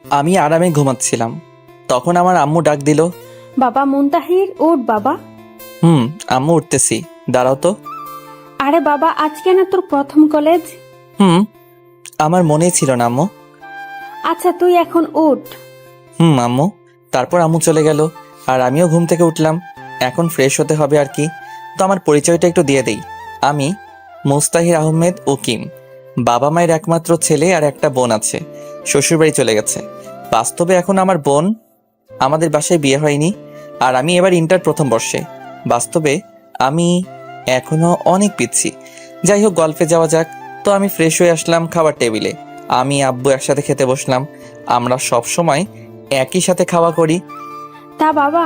আমি আরামে ঘুমাচ্ছিলাম, তখন আমার আম্মু ডাক দিল। বাবা মুনতাহির, ওঠ বাবা। আম্মু উঠতেছি, দাঁড়াও তো। আরে বাবা, আজকে না তোর প্রথম কলেজ? হুম আমার মনেই ছিল না আম্মু। আচ্ছা তুই এখন ওঠ। আম্মু। তারপর আম্মু চলে গেল, আর আমিও ঘুম থেকে উঠলাম। এখন ফ্রেশ হতে হবে আর কি। তো আমার পরিচয়টা একটু দিয়ে দেই। আমি মুস্তাহির আহমেদ উকিম। বাবা মায়ের একমাত্র ছেলে, আর একটা বোন আছে, শ্বশুরবাড়ি চলে গেছে। বাস্তবে এখন আমার বোন, আমাদের বাসায় বিয়ে হয়নি, আর আমি এবার ইন্টার প্রথম বর্ষে। বাস্তবে আমি এখনো অনেক পিচ্ছি। যাই হোক, গল্পে যাওয়া যাক। তো আমি ফ্রেশ হয়ে আসলাম খাবার টেবিলে। আমি আব্বু একসাথে খেতে বসলাম। আমরা সব সময় একই সাথে খাওয়া করি। তা বাবা,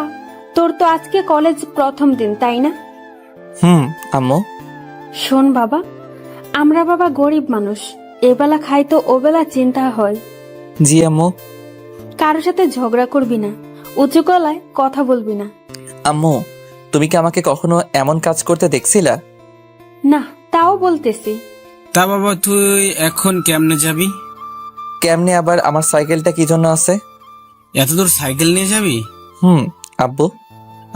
তোর তো আজকে কলেজ প্রথম দিন, তাই না? আম্মু। শোন বাবা, আমরা বাবা গরিব মানুষ, এবেলা খাই তো ওবেলা চিন্তা হয়। জি আম্মু। কারোর সাথে ঝগড়া করবি না, উঁচু গলায় কথা বলবি না। আম্মু, তুমি কি আমাকে কখনো এমন কাজ করতে দেখছিলা? না, তাও বলতেছি। তা বাবা, তুই এখন কেমনে যাবি? কেমনে আবার? আমার সাইকেলটা কি জন্য আছে? এত দূর সাইকেল নিয়ে যাবি? আব্বু।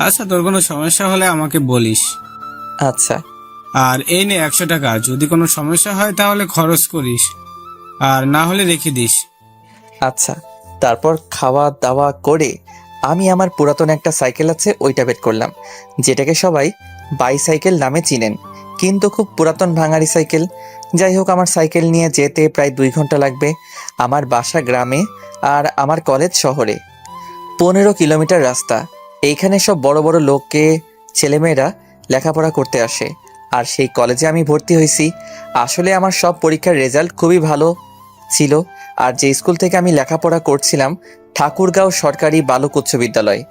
আচ্ছা, তোর কোনো সমস্যা হলে আমাকে বলিস। আচ্ছা। আর এই নে 100 টাকা, যদি কোনো সমস্যা হয় তাহলে খরচ করিস, আর না হলে রেখে দিস। আচ্ছা। তারপর খাওয়া দাওয়া করে আমি আমার পুরাতন একটা সাইকেল আছে ওইটা বের করলাম, যেটাকে সবাই বাইসাইকেল নামে চিনেন, কিন্তু খুব পুরাতন ভাঙাড়ি সাইকেল। যাই হোক, আমার সাইকেল নিয়ে যেতে প্রায় 2 ঘন্টা লাগবে। আমার বাসা গ্রামে, আর আমার কলেজ শহরে। 15 কিলোমিটার রাস্তা। এইখানে সব বড় বড় লোককে ছেলেমেয়েরা লেখাপড়া করতে আসে, আর সেই কলেজে আমি ভর্তি হয়েছি। আসলে আমার সব পরীক্ষার রেজাল্ট খুবই ভালো ছিল। আর যে স্কুল থেকে আমি লেখাপড়া করছিলাম, ঠাকুরগাঁও সরকারি বালক উচ্চ বিদ্যালয়,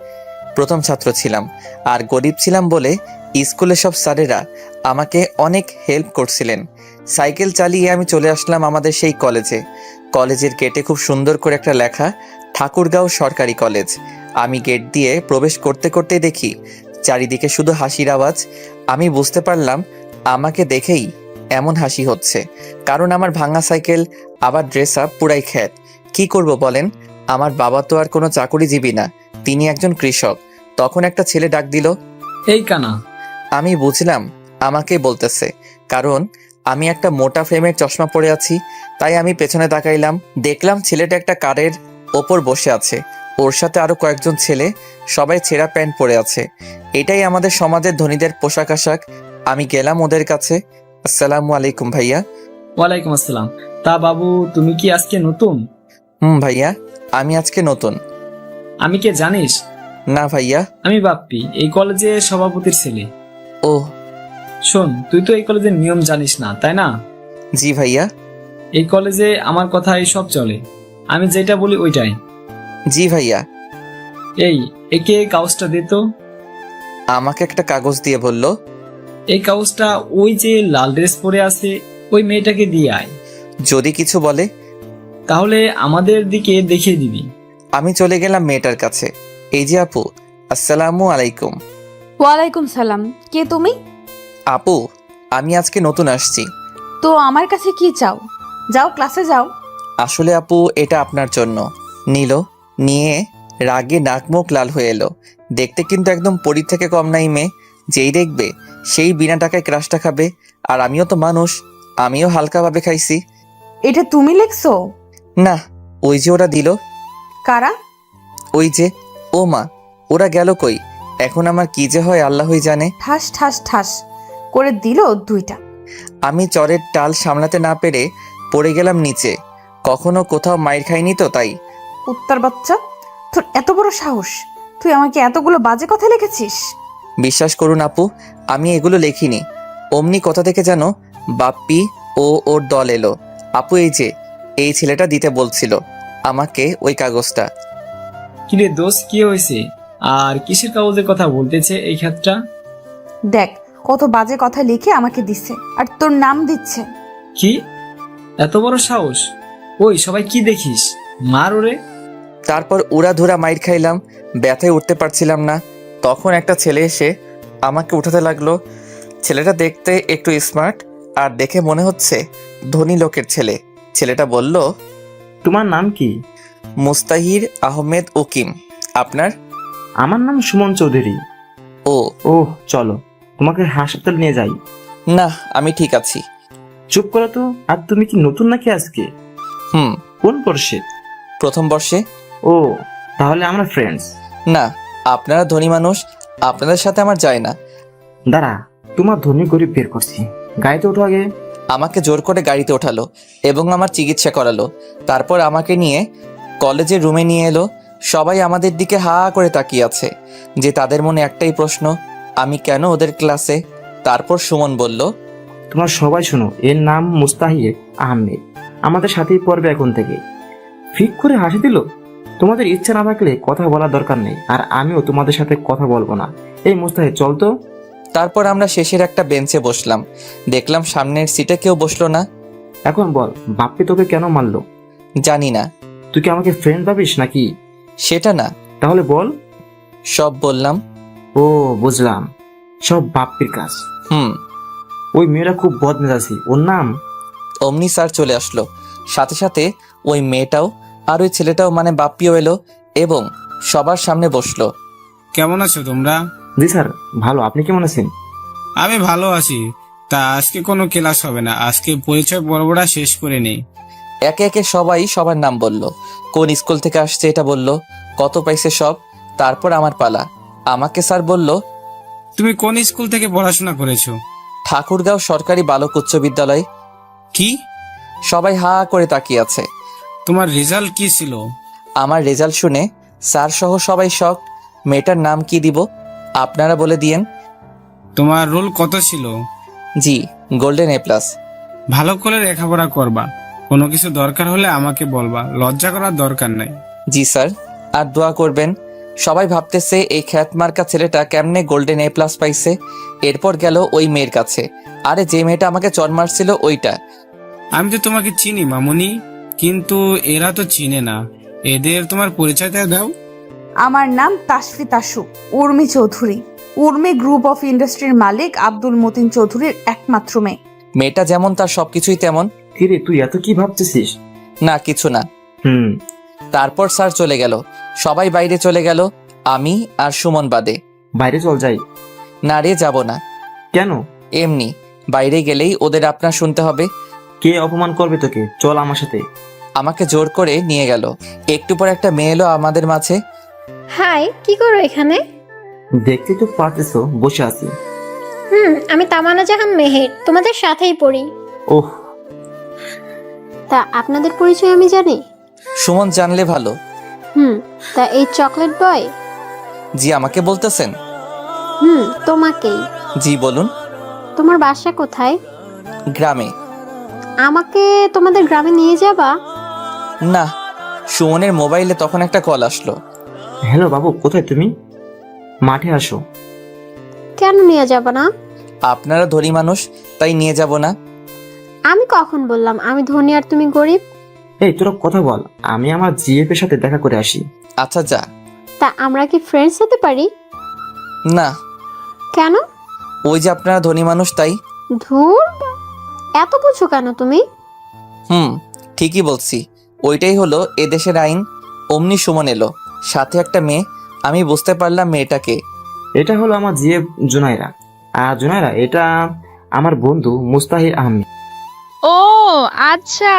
প্রথম ছাত্র ছিলাম। আর গরিব ছিলাম বলে স্কুলের সব স্যারেরা আমাকে অনেক হেল্প করছিলেন। সাইকেল চালিয়ে আমি চলে আসলাম আমাদের সেই কলেজে। কলেজের গেটে খুব সুন্দর করে একটা লেখা, ঠাকুরগাঁও সরকারি কলেজ। আমি গেট দিয়ে প্রবেশ করতে করতে দেখি চারিদিকে শুধু হাসির আওয়াজ। আমি বুঝতে পারলাম আমাকে দেখেই এমন হাসি হচ্ছে, কারণ আমার ভাঙা সাইকেল, আবার ড্রেস আপ পুরাই খ্যাত। কি করব বলেন? আমার বাবা তো আর কোনো চাকুরিজীবী না, তিনি একজন কৃষক। তখন একটা ছেলে ডাক দিল। এই কানা। আমি বুঝলাম আমাকে বলতেছে, কারণ আমি একটা মোটা ফ্রেমের চশমা পরে আছি। তাই আমি পেছনে তাকাইলাম, দেখলাম ছেলেটা একটা কারের ওপর বসে আছে, ওর সাথে আরো কয়েকজন ছেলে, সবাই ছেঁড়া প্যান্ট পরে আছে। এটাই আমাদের সমাজের ধনীদের পোশাক আশাক। আমি গেলাম ওদের কাছে। আসসালামু আলাইকুম ভাইয়া। ওয়ালাইকুম আসসালাম। তা বাবু, তুমি কি আজকে নতুন? ভাইয়া, আমি আজকে নতুন। আমি কে জানিস? না ভাইয়া। আমি বাপ্পি, এই কলেজের সভাপতির ছেলে। ও। শোন, তুই তো এই কলেজের নিয়ম জানিস না, তাই না? জি ভাইয়া। এই কলেজে আমার কথাই সব চলে, আমি যেটা বলি ওইটাই। জি ভাইয়া। এই, একে এই কাগজটা দে তো। আমাকে একটা কাগজ দিয়ে বলল, এই কাগজটা ওই যে লাল ড্রেস পরে আছে ওই মেয়েটাকে দিয়ে আয়। যদি কিছু বলে? তাহলে আমাদের দিকে দেখিয়ে দিবি। আমি চলে গেলাম মেয়েটার কাছে। এই যে আপু, আসসালামু আলাইকুম। ওয়ালাইকুম সালাম। কে তুমি? আপু, আমি আজকে নতুন আসছি। তো আমার কাছে কি চাও? যাও ক্লাসে যাও। আসলে আপু, এটা আপনার জন্য। নিল, নিয়ে রাগে নাক মুখ লাল হয়ে এলো। দেখতে কিন্তু একদম পরীর থেকে কম নাই মেয়ে। যেই দেখবে সেই বিনা টাকায় ক্রাশটা খাবে। আর আমিও তো মানুষ, আমিও হালকাভাবে খাইছি। এটা তুমি লিখছো? না, ওই যে ওরা দিল। কারা? ওই যে। ও মা, ওরা গেল কই? এখন আমার কি যে হয় আল্লাহই জানে। ঠাস ঠাস ঠাস করে দিল 2টা। আমি চরের টাল সামলাতে না পেরে পড়ে গেলাম নিচে। কখনো কোথাও মাইর খাইনি তো, তাই। উত্তর বাচ্চা, তোর এত বড় সাহস, তুই আমাকে এতগুলো বাজে কথা লিখেছিস? বিশ্বাস করুন আপু, আমি এগুলো লেখিনি। অমনি কোথা থেকে যেন বাপ্পি ও ওর দল এলো। আপু, এই যে এই ছেলেটা দিতে বলছিল আমাকে ওই কাগজটা। কিরে দোষ, কি হয়েছে? আর কিসের কাগজের কথা বলতেছে এই ক্ষেত্রটা? দেখ কত বাজে কথা লিখে আমাকে দিচ্ছে, আর তোর নাম দিচ্ছে। কি এত বড় সাহস? ওই সবাই কি দেখিস, মার ওরে। তারপর উড়াধুরা মাইর খাইলাম, ব্যথায় উঠতে পারছিলাম না। তখন একটা ছেলে এসে আমাকে উঠাতে লাগলো। ছেলেটা দেখতে একটু স্মার্ট, আর দেখে মনে হচ্ছে ধনী লোকের ছেলে। ছেলেটা বলল, তোমার নাম কি? মুস্তাহির আহমেদ উকিম। আপনার? আমার নাম সুমন চৌধুরী। ও ওহ, চলো তোমাকে হাসপাতাল নিয়ে যাই। না, আমি ঠিক আছি। চুপ করো তো। আর তুমি কি নতুন নাকি আজকে? হুম, কোন বর্ষে? প্রথম বর্ষে। ও, তাহলে আমরা ফ্রেন্ডস। না, আপনারা ধনী মানুষ, আপনাদের সাথে আমার যায় না। দাঁড়া, তোমার ধনী গরিব বের করছি। গাড়িতে ওঠো আগে। আমাকে জোর করে গাড়িতে ওঠালো এবং আমার চিকিৎসা করালো। তারপর আমাকে নিয়ে কলেজের রুমে নিয়ে এলো। সবাই আমাদের দিকে হা করে তাকিয়ে আছে, যে তাদের মনে একটাই প্রশ্ন, আমি কেন ওদের ক্লাসে? তারপর সুমন বলল, তোমরা সবাই শোনো, এর নাম মুস্তাহির আহমেদ, আমাদের সাথেই পড়বে এখন থেকে। ফিক করে হাসি দিল। তোমাদের ইচ্ছা না থাকলে কথা বলার দরকার নেই, আর আমিও তোমাদের সাথে কথা বলবো না। এই মুস্তাহির, চল তো। তারপর আমরা শেষের একটা বেঞ্চে বসলাম। দেখলাম সামনের সিটে কেউ বসলো না। এখন বল, বাপ্পি তোকে কেন মারলো? জানি না। তুই কি আমাকে ফ্রেন্ড ভাবিস নাকি? সেটা না, তাহলে বল। সব বললাম। ও, বুঝলাম, সব বাপ্পির কাজ। হুম। ওই মেয়েরা খুব বদমেজাজি। ওর নাম? অমনি স্যার চলে আসলো। সাথে সাথে ওই মেয়েটাও আর ওই ছেলেটাও মানে বাপ্পিও এলো এবং সবার সামনে বসলো। কেমন আছো তোমরা? জি স্যার, ভালো। আপনি কেমন আছেন? আমি ভালো আছি। তা আজকে কোনো ক্লাস হবে না, আজকে পরিচয় পর্বটা শেষ করে নেই। একে একে সবাই সবার নাম বলল, কোন স্কুল থেকে আসছে এটা বলল, কত পাইছে সব। তারপর আমার পালা। আমাকে স্যার বলল, তুমি কোন স্কুল থেকে পড়াশোনা করেছো? ঠাকুরগাঁও সরকারি বালক উচ্চ বিদ্যালয়। কি? সবাই হা করে তাকিয়ে আছে। তোমার রেজাল্ট কি ছিল? আমার রেজাল্ট শুনে স্যার সহ সবাই শক। মেয়েটার নাম কি দিব? আপনারা বলে দিয়েন। তোমার রোল কত ছিল? জি, গোল্ডেন A+। ভালো করে লেখাপড়া করবা, কোনো কিছু দরকার হলে আমাকে বলবা, লজ্জা করার দরকার নাই। জি স্যার। আর দোয়া করবেন। সবাই ভাবতেছে এই খ্যাতমার্কা ছেলেটা কেমনে গোল্ডেন A+ পাইছে। এরপর গেল ওই মেয়ের কাছে। আরে যে মেয়েটা আমাকে চড় মারছিল ওইটা। আমি তো তোমাকে চিনি মামুনি, কিন্তু এরা তো চিনে না। এদের তোমার পরিচয়টা দাও। আমার নাম তাসফি তাসু উর্মি চৌধুরী। উর্মি গ্রুপ অফ ইন্ডাস্ট্রির মালিক আব্দুল মতিন চৌধুরীর একমাত্র মেয়ে। মেয়েটা যেমন তার সবকিছুই তেমন। কিরে, তুই এত কি ভাবতেছিস? না, কিছু না। হুম। তারপর স্যার চলে গেল। সবাই বাইরে চলে গেল, আমি আর সুমন বাদে। বাইরে চল যাই। না রে, যাব না। কেন? এমনি, বাইরে গেলেই ওদের আপনার শুনতে হবে। কে অপমান করবে তোকে? চল আমার সাথে। আমাকে জোর করে নিয়ে গেল। একটু পর একটা মেয়ে এলো আমাদের মাঝে। হাই, কি করো এখানে? দেখতে তো পারতেছো, বসে আছি। আমি তামান্না জাহান মেহের, তোমাদের সাথেই পড়ি। ওহ, তা আপনাদের পরিচয় আমি জানি। সুমন জানলে ভালো। তা এই চকলেট বয়? জি, আমাকে বলতেছেন? তোমাকেই। জি, বলুন। তোমার বাসা কোথায়? গ্রামে। আমাকে তোমাদের গ্রামে নিয়ে যাবা? না। সুমনের মোবাইলে তখন একটা কল আসলো। হ্যালো বাবু, কোথায় তুমি? মাঠে আসো। কেন নিয়ে যাবা না? আপনারা ধনী মানুষ, তাই নিয়ে যাব না। আমি কখন বললাম আমি ধনী আর তুমি গরিব? এই, তোরা কথা বল, আমি আমার জিএফ এর সাথে দেখা করে আসি। আচ্ছা যা। তা আমরা কি ফ্রেন্ডস হতে পারি? না। কেন? ওই যে আপনারা ধনী মানুষ, তাই। ধুর, এত বুঝো কেন তুমি? ঠিকই বলছি। ওইটাই হলো এদেশের আইন। অমনি সুমন এলো, সাথে একটা মেয়ে। আমি বুঝতে পারলাম মেয়েটাকে। এটা হলো আমার জিএফ জুনাইরা। আর জুনাইরা, এটা আমার বন্ধু মুস্তাহির আহমেদ। ও আচ্ছা।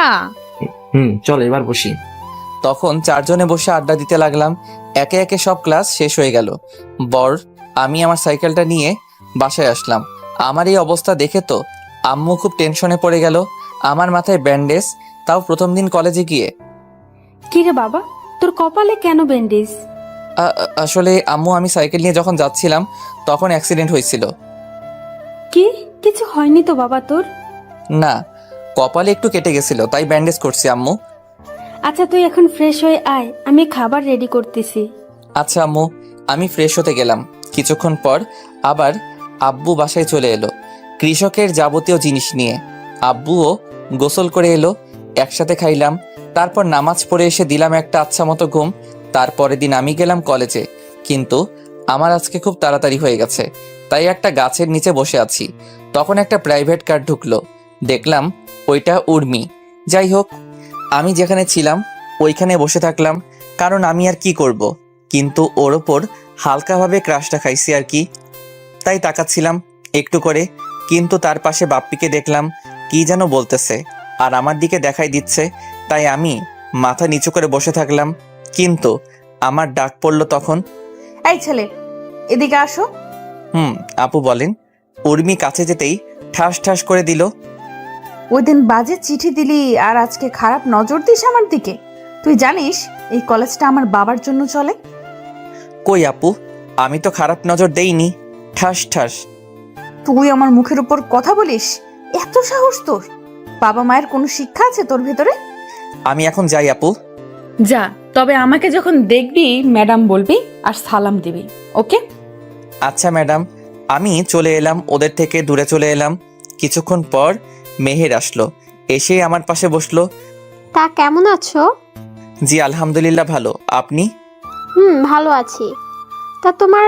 চল এবার বসি। তখন চারজনে বসে আড্ডা দিতে লাগলাম। একে একে সব ক্লাস শেষ হয়ে গেল। আমি আমার সাইকেলটা নিয়ে বাসায় আসলাম। আমার এই অবস্থা দেখে তো আম্মু খুব টেনশনে পড়ে গেল। আমার মাথায় ব্যান্ডেজ, তাও প্রথম দিন কলেজে গিয়ে। কি রে বাবা, তোর কপালে কেন ব্যান্ডেজ? আসলে আম্মু, আমি সাইকেল নিয়ে যখন যাচ্ছিলাম তখন অ্যাক্সিডেন্ট হয়েছিল। কি? কিছু হয়নি তো বাবা তোর? না, কপালে একটু কেটে গেছিল, তাই ব্যান্ডেজ করছি আম্মু। আচ্ছা তুই এখন ফ্রেশ হয়ে আয়, আমি খাবার রেডি করতেছি। আচ্ছা আম্মু। আমি ফ্রেশ হতে গেলাম। কিছুক্ষণ পর আবার আব্বু বাসায় চলে এলো কৃষকের যাবতীয় জিনিস নিয়ে। আব্বুও গোসল করে এলো, একসাথে খাইলাম। তারপর নামাজ পড়ে এসে দিলাম একটা আচ্ছা মতো ঘুম। তারপরের দিন আমি গেলাম কলেজে, কিন্তু আমার আজকে খুব তাড়াতাড়ি হয়ে গেছে, তাই একটা গাছের নিচে বসে আছি। তখন একটা প্রাইভেট কার ঢুকলো। দেখলাম ওইটা উর্মি। যাই হোক, আমি যেখানে ছিলাম ওইখানে বসে থাকলাম, কারণ আমি আর কি করব। কিন্তু ওর ওপর হালকাভাবে ক্রাশটা খাইছি আর কি, তাই তাকাচ্ছিলাম একটু করে। কিন্তু তার পাশে বাপ্পিকে দেখলাম কি যেন বলতেছে আর আমার দিকে দেখাই দিচ্ছে, তাই আমি মাথা নিচু করে বসে থাকলাম। কিন্তু আমার ডাক পড়লো তখন। এই ছেলে, এদিকে আসো। আপু বলেন। উর্মি কাছে যেতেই ঠাস ঠাস করে দিল। ওই দিন বাজে চিঠি দিলি আর আজকে খারাপ নজর দিস আমার দিকে। তুই জানিস এই কলেজটা আমার বাবার জন্য চলে। কই আপু, আমি তো খারাপ নজর দেইনি। ঠাস ঠাস। তুই আমার মুখের উপর কথা বলিস? এত সাহস তোর? বাবা মায়ের কোনো শিক্ষা আছে তোর ভেতরে? আমি এখন যাই আপু। যা, তবে আমাকে যখন দেখবি ম্যাডাম বলবি আর সালাম দিবি, ওকে? আচ্ছা ম্যাডাম। আমি চলে এলাম, ওদের থেকে দূরে চলে এলাম। কিছুক্ষণ পর মেহের আসলো, এসে আমার পাশে বসলো। তা কেমন আছো? জি আলহামদুলিল্লাহ ভালো, আপনি? ভালো আছি। তা তোমার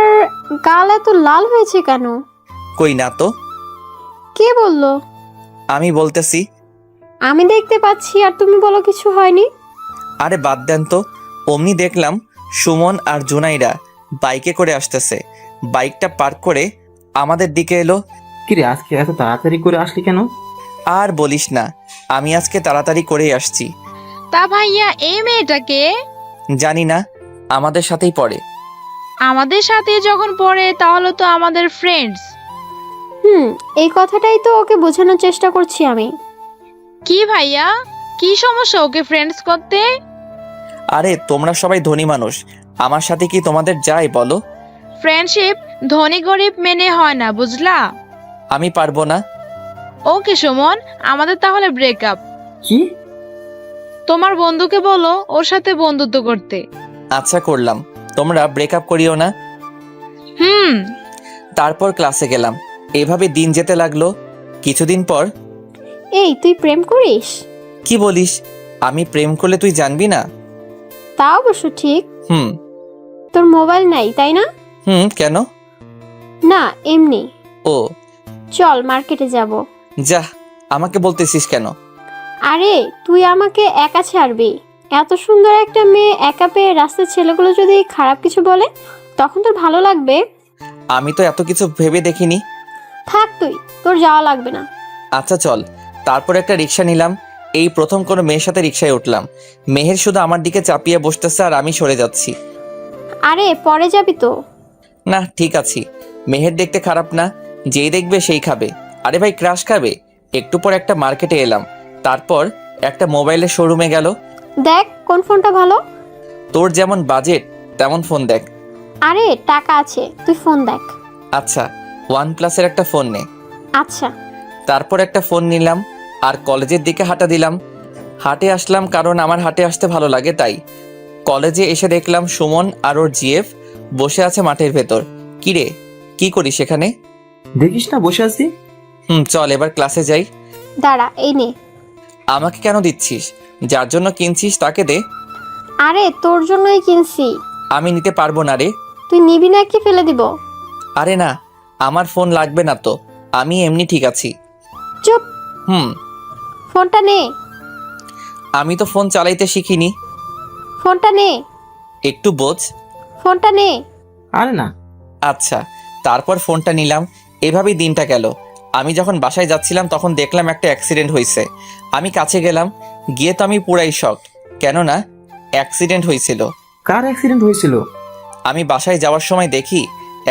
গাল এত লাল হয়েছে কেন? কই না তো। কে বললো? আমি বলতেছি। আমি দেখতে পাচ্ছি আর তুমি বলো কিছু হয়নি। আরে বাদ দেন তো। অমনি দেখলাম সুমন আর জুনাইরা বাইকে করে আসতেছে। বাইকটা পার্ক করে আমাদের দিকে এলো। কিরে, আজকে এত তাড়াতাড়ি করে আসলি কেন? আর বলিস না, আমি আজকে তাড়াতাড়ি করেই আসছি। তা ভাইয়া এই মেয়েটাকে? জানি না, আমাদের সাথেই পড়ে। আমাদের সাথে যখন পড়ে তাহলে তো আমাদের ফ্রেন্ডস। এই কথাটাই তো ওকে বোঝানোর চেষ্টা করছি আমি। কি ভাইয়া, কি সমস্যা ওকে ফ্রেন্ডস করতে? আরে তোমরা সবাই ধনী মানুষ, আমার সাথে কি তোমাদের যায় বলো? ফ্রেন্ডশিপ ধনী গরিব মেনে হয় না, বুঝলা? আমি পারবো না। ওকে সুমন, আমাদের তাহলে ব্রেকআপ। কি? তোমার বন্ধুকে বলো ওর সাথে বন্ধুত্ব করতে। আচ্ছা করলাম, তোমরা ব্রেকআপ করিও না। তারপর ক্লাসে গেলাম। এভাবে দিন যেতে লাগলো। কিছুদিন পর। এই, তুই প্রেম করিস? কি বলিস? আমি প্রেম করলে তুই জানবি না? তা অবশ্য ঠিক। তোর মোবাইল নাই তাই না? কেন? না, এমনি। ও চল মার্কেটে যাব। যা, আমাকে বলতেছিস কেন? আরে তুই আমাকে একা ছাড়বি? এত সুন্দর একটা মেয়ে একা পেয়ে রাস্তার ছেলেগুলো যদি খারাপ কিছু বলে তখন তোর ভালো লাগবে? আমি তো এত কিছু ভেবে দেখিনি। থাক তুই, তোর যাওয়া লাগবে না। আচ্ছা চল। তারপর একটা রিক্সা নিলাম। এই প্রথম কোনো মেয়ের সাথে রিক্সায় উঠলাম। মেহের শুধু আমার দিকে চাপিয়ে বসতেছে আর আমি সরে যাচ্ছি। আরে পরে যাবি তো। না ঠিক আছি, মেহের দেখতে খারাপ না, যেই দেখবে সেই খাবে। আরে ভাই ক্রাশ খাবে। একটু পর একটা মার্কেটে এলাম, তারপর একটা মোবাইলের শোরুমে গেল। দেখ কোন ফোনটা ভালো। তোর যেমন বাজেট তেমন ফোন দেখ। আরে টাকা আছে, তুই ফোন দেখ। আচ্ছা, OnePlus-এর একটা ফোন নে। আচ্ছা। তারপর একটা ফোন নিলাম আর কলেজের দিকে হাঁটা দিলাম। হাটে আসলাম কারণ আমার হাটে আসতে ভালো লাগে, তাই। কলেজে এসে দেখলাম সুমন আর ওর জিএফ বসে আছে মাঠের ভেতর। কিরে, কি করিস এখানে? দেখিস না বসে আছি। চল এবার ক্লাসে যাই। দাঁড়া, এই নে। আমাকে কেন দিচ্ছিস? যার জন্য কিনছিস তাকে দে। আরে তোর জন্যই কিনছি। আমি নিতে পারবো না রে। তুই নিবি না কি ফেলে দিব? আরে না, আমার ফোন লাগবে না তো, আমি এমনি ঠিক আছি। চুপ। ফোনটা নে। আমি তো ফোন চালাইতে শিখিনি। ফোনটা নে। একটু বোঝ। ফোনটা নে। আরে না। আচ্ছা, তারপর ফোনটা নিলাম। এভাবেই দিনটা গেল। আমি যখন বাসায় যাচ্ছিলাম তখন দেখলাম একটা অ্যাক্সিডেন্ট হয়েছে। আমি কাছে গেলাম, গিয়ে তো আমি পুরাই শকড, কেননা অ্যাক্সিডেন্ট হয়েছিল। কার অ্যাক্সিডেন্ট হয়েছিল? আমি বাসায় যাওয়ার সময় দেখি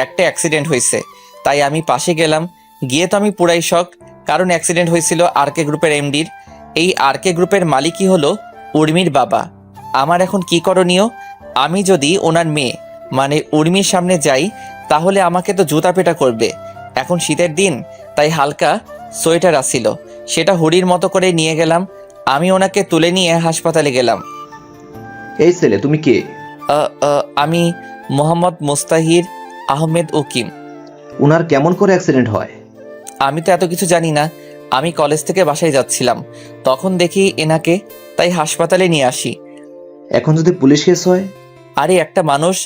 একটা অ্যাক্সিডেন্ট হয়েছে, তাই আমি পাশে গেলাম। গিয়ে তো আমি পুরাই শকড, কারণ অ্যাক্সিডেন্ট হয়েছিল আরকে গ্রুপের এমডির। এই আরকে গ্রুপের মালিকই হলো উর্মির বাবা। আমার এখন কি করণীয়? আমি যদি ওনার মেয়ে মানে উর্মির সামনে যাই তাহলে আমাকে তো জুতা পেটা করবে। এখন শীতের দিন, তাই হালকা সোয়েটার আসছিল, সেটা হুডির মতো করে নিয়ে গেলাম। আমি ওনাকে তুলে নিয়ে হাসপাতালে গেলাম। এই ছেলে, তুমি কে? আমি মোহাম্মদ মুস্তাহির আহমেদ উকিম। উনার কেমন করে অ্যাক্সিডেন্ট হয়? আমি তো এত কিছু জানি না। আমি কলেজ থেকে বাসায় যাচ্ছিলাম, তখন দেখি এনাকে, তাই হাসপাতালে নিয়ে আসি। এখন যদি পুলিশ কেস হয়? আরে একটা মানুষ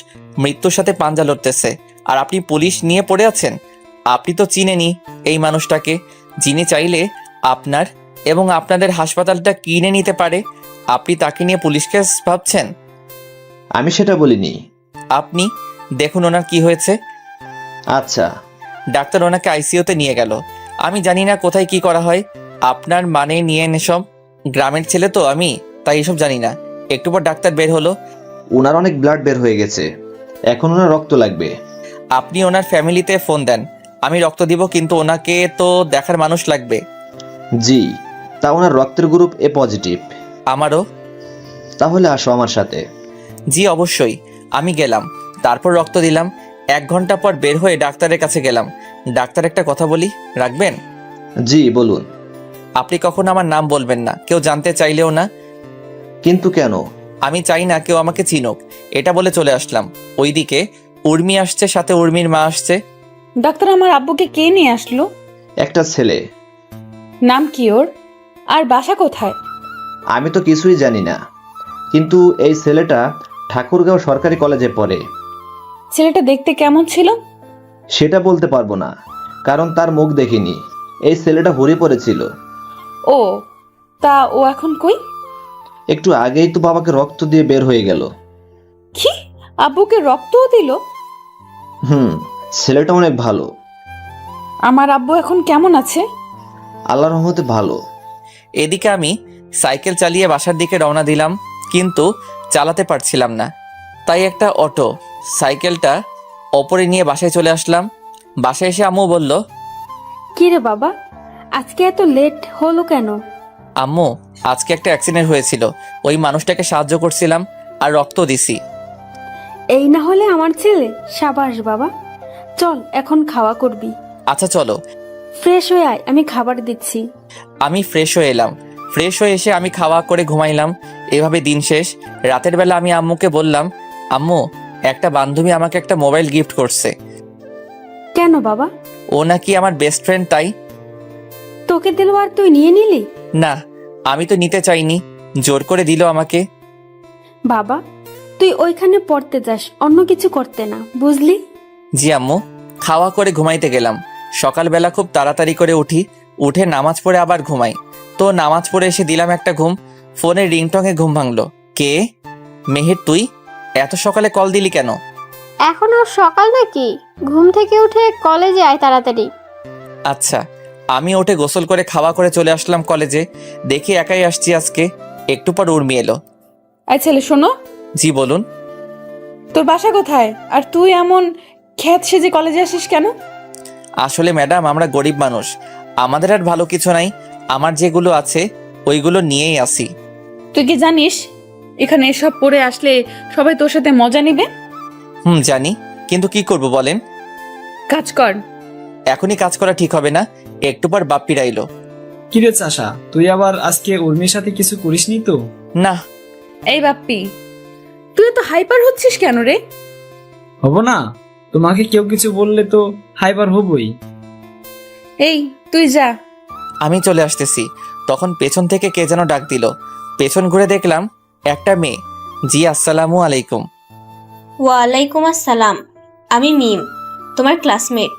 মৃত্যুর সাথে পাঞ্জা লড়তেছে আর আপনি পুলিশ নিয়ে পড়ে আছেন? আপনি তো চিনেনি এই মানুষটাকে, যিনি চাইলে আপনার এবং আপনাদের হাসপাতালটা কিনে নিতে পারে। আপনি তাকে নিয়ে পুলিশ কেস ভাবছেন? আমি সেটা বলিনি। আপনি দেখুন ওনার কি হয়েছে। আচ্ছা, ডাক্তার ওনাকে আইসিইউতে নিয়ে গেল। আমি জানি না কোথায় কি করা হয়। আপনার মানে নিয়ে এসব, গ্রামের ছেলে তো আমি, তাই এসব জানি না। একটু পর ডাক্তার বের হলো। ওনার অনেক ব্লাড বের হয়ে গেছে, এখন ওনার রক্ত লাগবে। আপনি ওনার ফ্যামিলিতে ফোন দেন, আমি রক্ত দিব, কিন্তু ওনাকে তো দেখার মানুষ লাগবে। জি, তা ওনার রক্তের গ্রুপ এ পজিটিভ। আমারও। তাহলে আসো আমার সাথে। জি অবশ্যই। আমি গেলাম, তারপর রক্ত দিলাম। 1 ঘন্টা পর বের হয়ে ডাক্তারের কাছে গেলাম। ডাক্তার, একটা কথা বলি, রাখবেন? জি বলুন। আপনি কখনো আমার নাম বলবেন না, কেউ জানতে চাইলেও না। কিন্তু কেন? আমি চাই না কেউ আমাকে চিনুক, এটা বলে চলে আসলাম। ওইদিকে উর্মি আসছে, সাথে উর্মির মা আসছে। ডাক্তার, আমার আব্বুকে কে নিয়ে আসলো? একটা ছেলে। নাম কি ওর? আর বাসা কোথায়? আমি তো কিছুই জানি না, কিন্তু এই ছেলেটা ঠাকুরগাঁও সরকারি কলেজে পড়ে। ছেলেটা দেখতে কেমন ছিল? সেটা বলতে পারবো না, কারণ তার মুখ দেখিনি। এই ছেলেটা হরে পড়েছিল। ও, তা ও এখন কই? একটু আগেই তো বাবাকে রক্ত দিয়ে বের হয়ে গেল। কি, আব্বুকে রক্তও দিল? ছেলেটা অনেক ভালো। আমার আব্বু এখন কেমন আছে? আল্লাহর রহমতে ভালো। এদিকে আমি সাইকেল চালিয়ে বাসার দিকে রওনা দিলাম, কিন্তু চালাতে পারছিলাম না। তাই একটা অটো সাইকেলটা ওপরে নিয়ে বাসায় চলে আসলাম। বাসায় এসে আম্মু বলল, কি রে বাবা, আজকে এত লেট হলো কেন? আম্মু, আজকে একটা অ্যাক্সিডেন্ট হয়েছিল, ওই মানুষটাকে সাহায্য করছিলাম আর রক্ত দিছি। এই না হলে আমার ছেলে। সাবাস বাবা, চল এখন খাওয়া করবি। আচ্ছা চলো। ফ্রেশ হয়ে আয়, আমি খাবার দিচ্ছি। আমি ফ্রেশ হয়ে এলাম। ফ্রেশ হয়ে এসে আমি খাওয়া করে ঘুমাইলাম। এভাবে দিন শেষ। রাতের বেলা আমি আম্মুকে বললাম, আম্মু, একটা বান্ধবী আমাকে একটা মোবাইল গিফট করছে। কেন বাবা? ও নাকি আমার বেস্ট ফ্রেন্ড, তাই। তোকে দিল আর তুই নিয়ে নিলি? না, আমি তো নিতে চাইনি, জোর করে দিল আমাকে। বাবা, তুই ওইখানে পড়তে যাস, অন্য কিছু করতে না, বুঝলি? জি আম্মু। খাওয়া করে ঘুমাইতে গেলাম। সকালবেলা খুব তাড়াতাড়ি করে উঠে নামাজ পড়ে আবার ঘুমাই। তো নামাজ পড়ে এসে দিলাম একটা ঘুম। ফোনের রিংটংয়ে ঘুম ভাঙলো। কে? মেহের, তুই এত সকালে কল দিলি কেন? এখনো সকাল নাকি? ঘুম থেকে উঠে কলেজে আয় তাড়াতাড়ি। আচ্ছা। আমি উঠে গোসল করে খাওয়া করে চলে আসলাম কলেজে। দেখি একাই আসছি আজকে। একটু পর উর্মি এলো। আই ছেলে, শোনো। জি বলুন। তোর বাসা কোথায়? আর তুই এমন খ্যাত সেজে কলেজে আসিস কেন? আসলে ম্যাডাম, আমরা গরিব মানুষ, আমাদের আর ভালো কিছু নাই। আমার যেগুলো আছে ওইগুলো নিয়েই আসি। তুই কি জানিস এখানে এসব পড়ে আসলে সবাই তোর সাথে মজা নিবে? জানি, কিন্তু কি করব বলেন। কাজ কর। এখনই কাজ করা ঠিক হবে না, একটু পর বাপ্পিরা এলো। কিরে চাষা, তুই আবার আজকে উর্মির সাথে কিছু করিসনি তো? না। এই বাপ্পি, তুই তো হাইপার হচ্ছিস কেন রে? হব না? তোমাকে কেউ কিছু বললে তো হাইপার হবই। এই তুই যা। আমি চলে আসতেছি, তখন পেছন থেকে কে যেন ডাক দিল। পেছন ঘুরে দেখলাম একটা মেয়ে। জি আসসালামু আলাইকুম। ওয়ালাইকুম আসসালাম। আমি মিম, তোমার ক্লাসমেট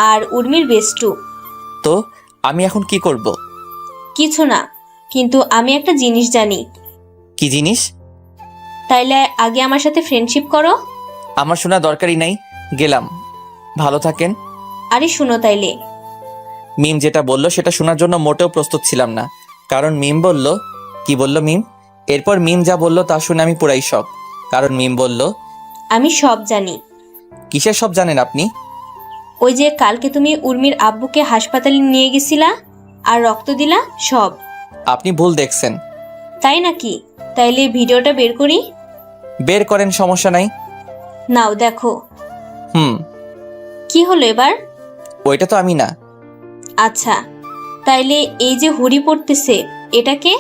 আর উর্মির বেস্টু। তো আমি এখন কি করব? কিছু না, কিন্তু আমি একটা জিনিস জানি। কি জিনিস? তাইলে আগে আমার সাথে ফ্রেন্ডশিপ করো। আমার শোনা দরকারই নাই, গেলাম। ভালো থাকেন। আরে শুনো তাইলে। মিম যেটা বলল সেটা শোনার জন্য মোটেও প্রস্তুত ছিলাম না, কারণ মিম বলল। কি বলল মিম? এরপর মিম যা বলল তা শুনে আমি পুরাই শক, কারণ মিম বলল, আমি সব জানি। কিসের সব জানেন আপনি? ওই যে কালকে তুমি উর্মির আব্বুকে হাসপাতালে নিয়ে গেছিলা আর রক্ত দিলা, সব। আপনি ভুল দেখছেন। তাই নাকি? তাইলে ভিডিওটা বের করি। বের করেন, সমস্যা নাই। নাও দেখো। কি হলো এবার? ওইটা তো আমি না। আচ্ছা, তাইলে এই যে হুড়ি পড়তেছে, এটাকে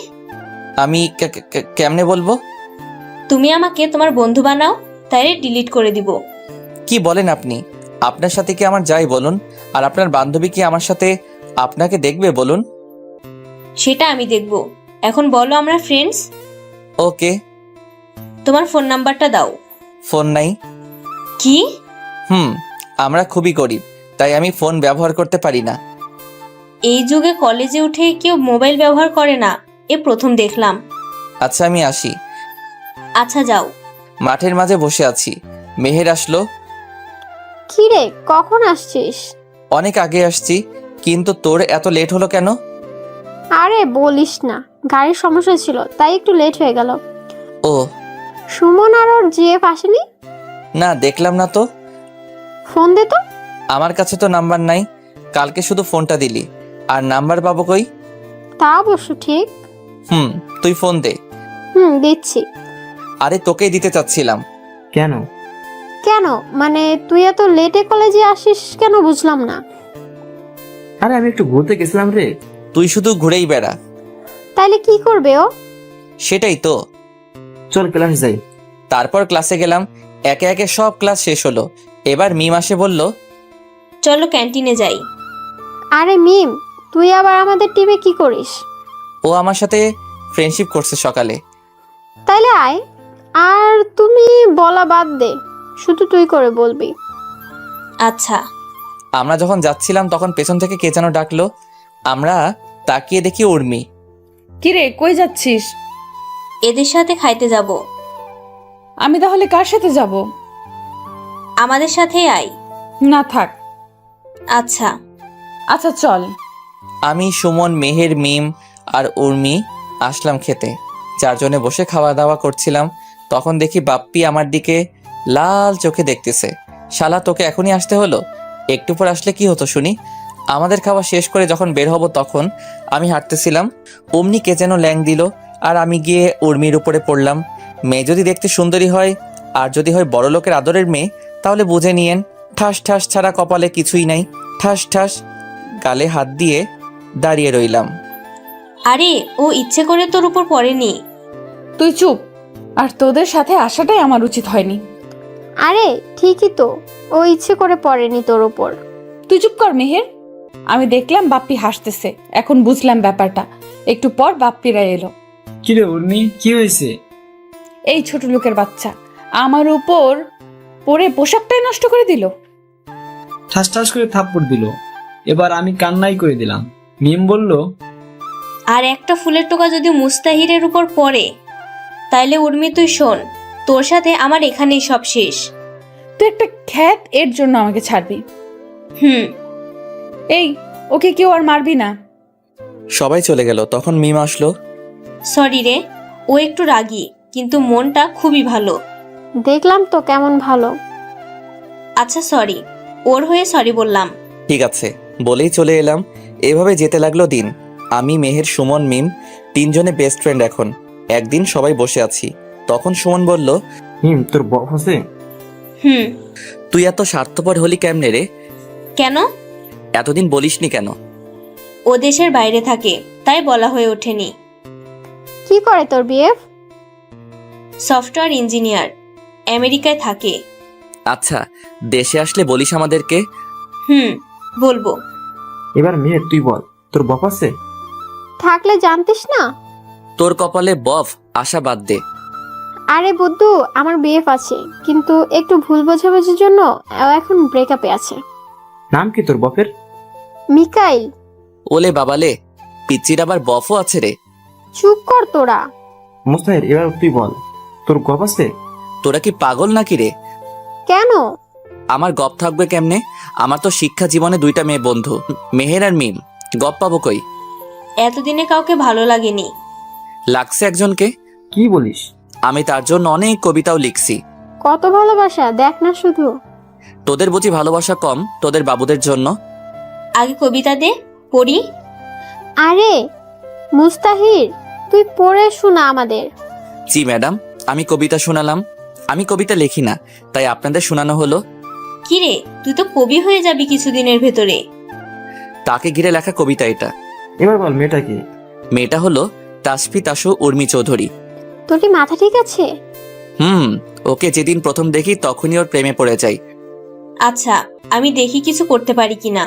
আমি কেমনে বলবো? তুমি আমাকে তোমার বন্ধু বানাও, তাইলে ডিলিট করে দিব। কি বলেন আপনি? আপনার সাথে কি আমার যাই বলুন, আর আপনার বান্ধবী কি আমার সাথে আপনাকে দেখবে বলুন? সেটা আমি দেখব। এখন বলো আমরা ফ্রেন্ডস। ওকে। তোমার ফোন নাম্বারটা দাও। ফোন নাই। কি? আমরা খুবই গরিব, তাই আমি ফোন ব্যবহার করতে পারি না। এই যুগে কলেজে উঠে কেউ মোবাইল ব্যবহার করে না, এ প্রথম দেখলাম। আচ্ছা আমি আসি। আচ্ছা যাও। মাঠের মাঝে বসে আছি, মেহের আসলো। কি রে, কখন আসছিস? অনেক আগে আসছি, কিন্তু তোর এত লেট হলো কেন? আরে বলিস না, গাড়ির সমস্যা ছিল তাই একটু লেট হয়ে গেল। ও সুমন আর ওর জিএফ আসেনি? না, দেখলাম না তো। ফোন দে তো। আমার কাছে তো নাম্বার নাই, কালকে শুধু ফোনটা দিলি, আর নাম্বার পাবো কই? তা অবশ্য ঠিক। তুই ফোন দে। দিচ্ছি। আরে তোকেই দিতে চাচ্ছিলাম। কেন? কেন মানে তুই এত লেটে কলেজে আসিস কেন বুঝলাম না। আরে আমি একটু ঘুরতে গেছিলাম রে। তুই শুধু ঘুরেই বেড়া। তাইলে কি করবে ও? সেটাই তো। চল ক্লাস যাই। তারপর ক্লাসে গেলাম, একে একে সব ক্লাস শেষ হলো। এবার মিম আসে বলল, চলো ক্যান্টিনে যাই। আরে মিম, তুই আবার আমাদের টিমে কি করিস? ও আমার সাথে ফ্রেন্ডশিপ করছে সকালে। তাইলে আয়। আর তুমি বলা বাদ দে, শুধু তুই করে বলবি। আচ্ছা। আমরা যখন যাচ্ছিলাম তখন পেছন থেকে কে যেন ডাকলো। আমরা তাকিয়ে দেখি উর্মি। কিরে, কই যাচ্ছিস? এদের সাথে খাইতে যাব। আমি তাহলে কার সাথে যাব? আমাদের সাথেই আয়। না থাক। আচ্ছা। আচ্ছা চল। আমি, সুমন, মেহের, মিম আর উর্মি আসলাম খেতে। চারজনে বসে খাওয়া দাওয়া করছিলাম। তখন দেখি বাপ্পি আমার দিকে লাল চোখে দেখতেছে। শালা, তোকে এখনই আসতে হলো? একটু পর আসলে কি হতো শুনি? আমাদের খাওয়া শেষ করে যখন বের হব তখন আমি হাঁটতেছিলাম, অমনি কে যেন ল্যাং দিল, আর আমি গিয়ে উর্মির উপরে পড়লাম। মেয়ে যদি দেখতে সুন্দরী হয় আর যদি হয় বড় লোকের আদরের মেয়ে, তাহলে বুঝে নিয়েন ঠাস ঠাস ছাড়া কপালে কিছুই নাই। ঠাস ঠাস গালে হাত দিয়ে দাঁড়িয়ে রইলাম। আরে ও ইচ্ছে করে তোর উপর পড়েনি। তুই চুপ। আর তোদের সাথে আসাটাই আমার উচিত হয়নি। আরে ঠিকই তো, ও ইচ্ছে করে পড়েনি তোর উপর। তুই চুপ কর মেহের। আমি দেখলাম বাপ্পি হাসতেছে, এখন বুঝলাম ব্যাপারটা। একটু পর বাপ্পিরা এলো। কিরে উর্মি, কি হয়েছে? এই ছোট লোকের বাচ্চা আমার উপর পরে পোশাকটাই নষ্ট করে দিল। ঠাস ঠাস করে থাপ্পড় দিল। এবার আমি কান্নাই করে দিলাম। মিম বলল, আর একটা ফুলের টোকা যদি মুস্তাহিরের উপর পড়ে, তাইলে উর্মি তুই শোন, তোর সাথে আমার এখানেই সব শেষ। তুই একটা খ্যাত, এর জন্য আমাকে ছাড়বি? হুম। এই, ওকে কেউ আর মারবি না। সবাই চলে গেল। তখন মিম আসলো। সরি রে, ও একটু রাগী কিন্তু মনটা খুবই ভালো। দেখলাম তো কেমন ভালো। আচ্ছা সরি, ওর হয়ে সরি বললাম। ঠিক আছে বলেই চলে এলাম। এভাবে যেতে লাগলো দিন। আমি, মেহের, সুমন, মিম তিনজনে বেস্ট ফ্রেন্ড এখন। একদিন সবাই বসে আছি, তখন সুমন বলল, তোর বফ আছে? হুম। তুই এত স্বার্থপর হলি কেমনে রে? কেন? এতদিন বলিসনি কেন? ও দেশের বাইরে থাকে, তাই বলা হয়ে ওঠেনি। কি করে তোর বিএফ? সফটওয়্যার ইঞ্জিনিয়ার, আমেরিকায় থাকে। আচ্ছা, দেশে আসলে বলিস আমাদেরকে। হুম, বলবো। এবার মেহের তুই বল, তোর বফ আছে? থাকলে জানতিস না? তোর কপালে বফ আশা বাদ দে। আরে বুদ্ধু, আমার বিএফ আছে, কিন্তু একটু ভুল বোঝাবুঝির জন্য ও এখন ব্রেকআপে আছে। নাম কি তোর বফের? মিকাইল। ওলে বাবালে, পিচ্চির আবার বফও আছে রে। চুপ কর তোরা। মুস্তাহির, এবার তুই বল, তোর গপ আছে? তোরা কি পাগল নাকি রে? কেন? আমার গপ থাকবে কেমনে? আমার তো শিক্ষা জীবনে দুইটা মেয়ে বন্ধু, মেহের আর মিম। গপ পাবো কই? এতদিনে কাউকে ভালো লাগেনি। লাগছে একজনকে। কি বলিস? আমি তার জন্য অনেক কবিতাও লিখছি। কত ভালোবাসা দেখ না শুধু। তোদের বুঝি ভালোবাসা কম তোদের বাবুদের জন্য? আগে কবিতা দে, পড়ি। আরে মুস্তাহির, তুই পড়ে শোনা আমাদের। জি ম্যাডাম, আমি কবিতা শোনালাম। আমি কবিতা লিখি না, তাই আপনাদের শোনানো হলো। কিরে, তুই তো কবি হয়ে যাবি কিছুদিনের ভেতরে। তাকে ঘিরে লেখা কবিতা এটা। এবার বল মেয়েটা কি? মেয়েটা হলো তাসফি তাসু উর্মি চৌধুরী। তোর কি মাথা ঠিক আছে? ওকে যেদিন প্রথম দেখি তখনই ওর প্রেমে পড়ে যাই। আচ্ছা, আমি দেখি কিছু করতে পারি কিনা।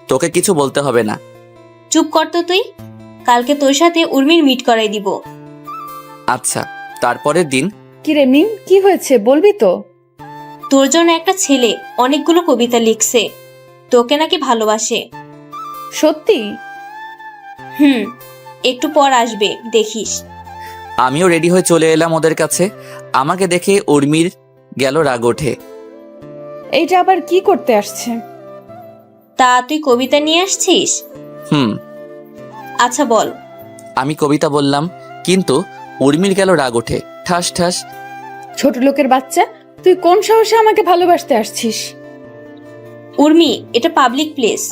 তোকে কিছু বলতে হবে না। চুপ কর তো তুই। কালকে তোর সাথে উর্মির মিট করাই দিব। আচ্ছা। তারপরের দিন। কিরে মিম, কি হয়েছে বলবি তো? তোর জন্য একটা ছেলে অনেকগুলো কবিতা লিখছে, তোকে নাকি ভালোবাসে। সত্যি? হুম, একটু পর আসবে, দেখিস। আমিও রেডি হয়ে চলে এলাম ওদের কাছে। আমাকে দেখে উর্মির গেল রাগ ওঠে। এইটা আবার কি করতে আসছে? তা তুই কবিতা নিয়ে আসছিস? হুম, আচ্ছা বল। আমি কবিতা বললাম, কিন্তু উর্মির গেল রাগ ওঠে। ঠাস ঠাস। ছোট লোকের বাচ্চা, তুই কোন সাহসে আমাকে ভালোবাসতে আসছিস? উর্মি, এটা পাবলিক প্লেস।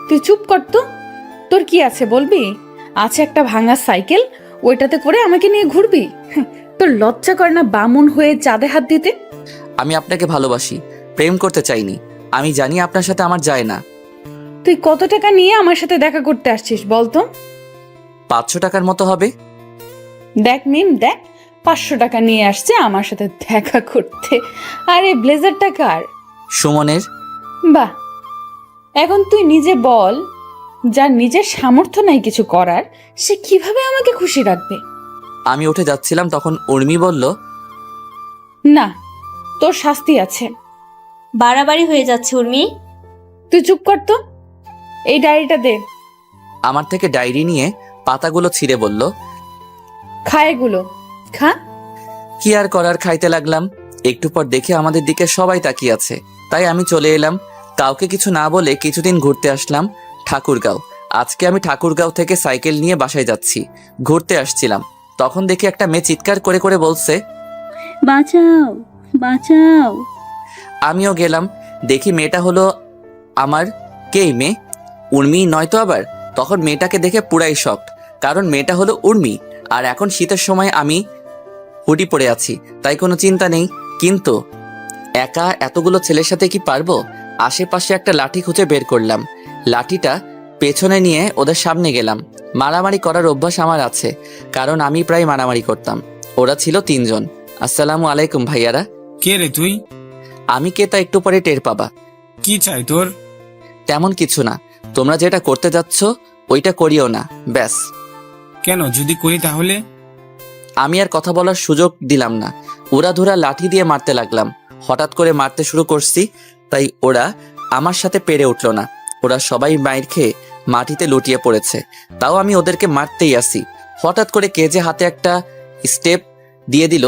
তুই চুপ কর তো। তোর কি আছে বলবি? আছে একটা ভাঙা সাইকেল, ওইটাতে করে আমাকে নিয়ে ঘুরবি? তোর লজ্জা করে না বামুন হয়ে চাঁদে হাত দিতে? আমি আপনাকে ভালোবাসি, প্রেম করতে চাইনি। আমি জানি আপনার সাথে আমার যায় না। তুই কত টাকা নিয়ে আমার সাথে দেখা করতে আসছিস বলতো? 500 টাকার মতো হবে। দেখ মিম, দেখ, 500 টাকা নিয়ে আসছে আমার সাথে দেখা করতে। আরে ব্লেজারটা কার? সুমনের। বাহ, এখন তুই নিজে বল, যার নিজের সামর্থ্য নাই কিছু করার, সে কিভাবে আমাকে খুশি রাখবে? আমি উঠে যাচ্ছিলাম, তখন উর্মি বলল, না, তোর শাস্তি আছে। বাড়াবাড়ি হয়ে যাচ্ছে উর্মি। তুই চুপ কর তো। এই ডায়েরিটা দে। আমার থেকে ডায়েরি নিয়ে পাতাগুলো ছিঁড়ে বলল, খা এগুলো, খা। কি আর করার, খাইতে লাগলাম। একটু পর দেখে আমাদের দিকে সবাই তাকিয়ে আছে, তাই আমি চলে এলাম। কাউকে কিছু না বলে কিছুদিন ঘুরতে আসলাম ঠাকুরগাঁও। আজকে আমি ঠাকুরগাঁও থেকে সাইকেল নিয়ে বাসায় যাচ্ছি। ঘুরতে আসছিলাম, তখন দেখি একটা মেয়ে চিৎকার করে করে বলছে, বাঁচাও, বাঁচাও। আমিও গেলাম। দেখি মেয়েটা হলো আমার। কে এই মেয়ে? উর্মি নয় তো আবার? তখন মেয়েটাকে দেখে পুরাই শকড, কারণ মেয়েটা হলো উর্মি। আর এখন শীতের সময় আমি হুডি পরে আছি, তাই কোনো চিন্তা নেই। কিন্তু একা এতগুলো ছেলের সাথে কি পারবো? আশেপাশে একটা লাঠি খুঁজে বের করলাম। লাঠিটা পেছনে নিয়ে ওদের সামনে গেলাম। মারামারি করার অভ্যাস আমার আছে, কারণ আমি প্রায় মারামারি করতাম। ওরা ছিল 3 জন। আসসালামু আলাইকুম ভাইয়ারা। কে রে তুই? আমি কে তা একটু পরে টের পাবা। কি চাই তোর? তেমন কিছু না, তোমরা যেটা করতে যাচ্ছ ওইটা করিও না, ব্যাস। কেন, যদি করি তাহলে? আমি আর কথা বলার সুযোগ দিলাম না। উড়াধুরা লাঠি দিয়ে মারতে লাগলাম। হঠাৎ করে মারতে শুরু করছি, তাই ওরা আমার সাথে পেরে উঠল না। ওরা সবাই মাইর খেয়ে মাটিতে লুটিয়ে পড়েছে, তাও আমি ওদেরকে মারতেই আসি। হঠাৎ করে কে যে হাতে একটা স্টেপ দিয়ে দিল,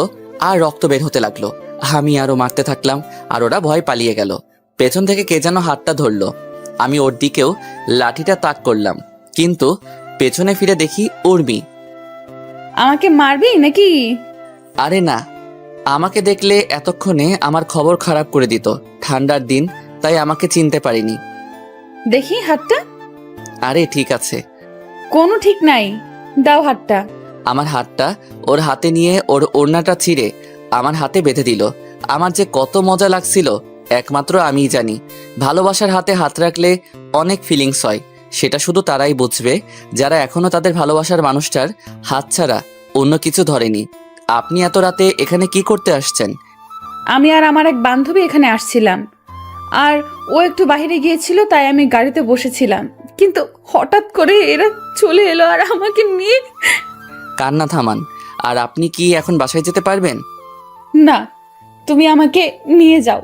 আর রক্ত বের হতে লাগলো। আমি আরো মারতে থাকলাম, আর ওরা ভয় পালিয়ে গেল। পেছন থেকে কে যেন হাতটা ধরলো। আমি ওর দিকেও লাঠিটা তাক করলাম, কিন্তু পেছনে ফিরে দেখি উর্মি। আমাকে মারবি নাকি? আরে না, আমাকে দেখলে এতক্ষণে আমার খবর খারাপ করে দিত। ঠান্ডার দিন, তাই আমাকে চিনতে পারিনি। দেখি হাতটা। আরে ঠিক আছে। কোনো ঠিক নাই, দাও হাতটা। আমার হাতটা ওর হাতে নিয়ে ওর ওড়নাটা ছিঁড়ে আমার হাতে বেঁধে দিল। আমার যে কত মজা লাগছিল একমাত্র আমিই জানি। ভালোবাসার হাতে হাত রাখলে অনেক ফিলিংস হয়, সেটা শুধু তারাই বুঝবে যারা এখনো তাদের ভালোবাসার মানুষটার হাত ছাড়া অন্য কিছু ধরেনি। আপনি এত রাতে এখানে কি করতে আসছেন? আমি আর আমার এক বান্ধবী এখানে আসছিলাম, আর ও একটু বাইরে গিয়েছিল, তাই আমি গাড়িতে বসেছিলাম। কিন্তু হঠাৎ করে এরা চলে এলো আর আমাকে নিয়ে। কান্না থামান। আর আপনি কি এখন বাসায় যেতে পারবেন? না, তুমি আমাকে নিয়ে যাও।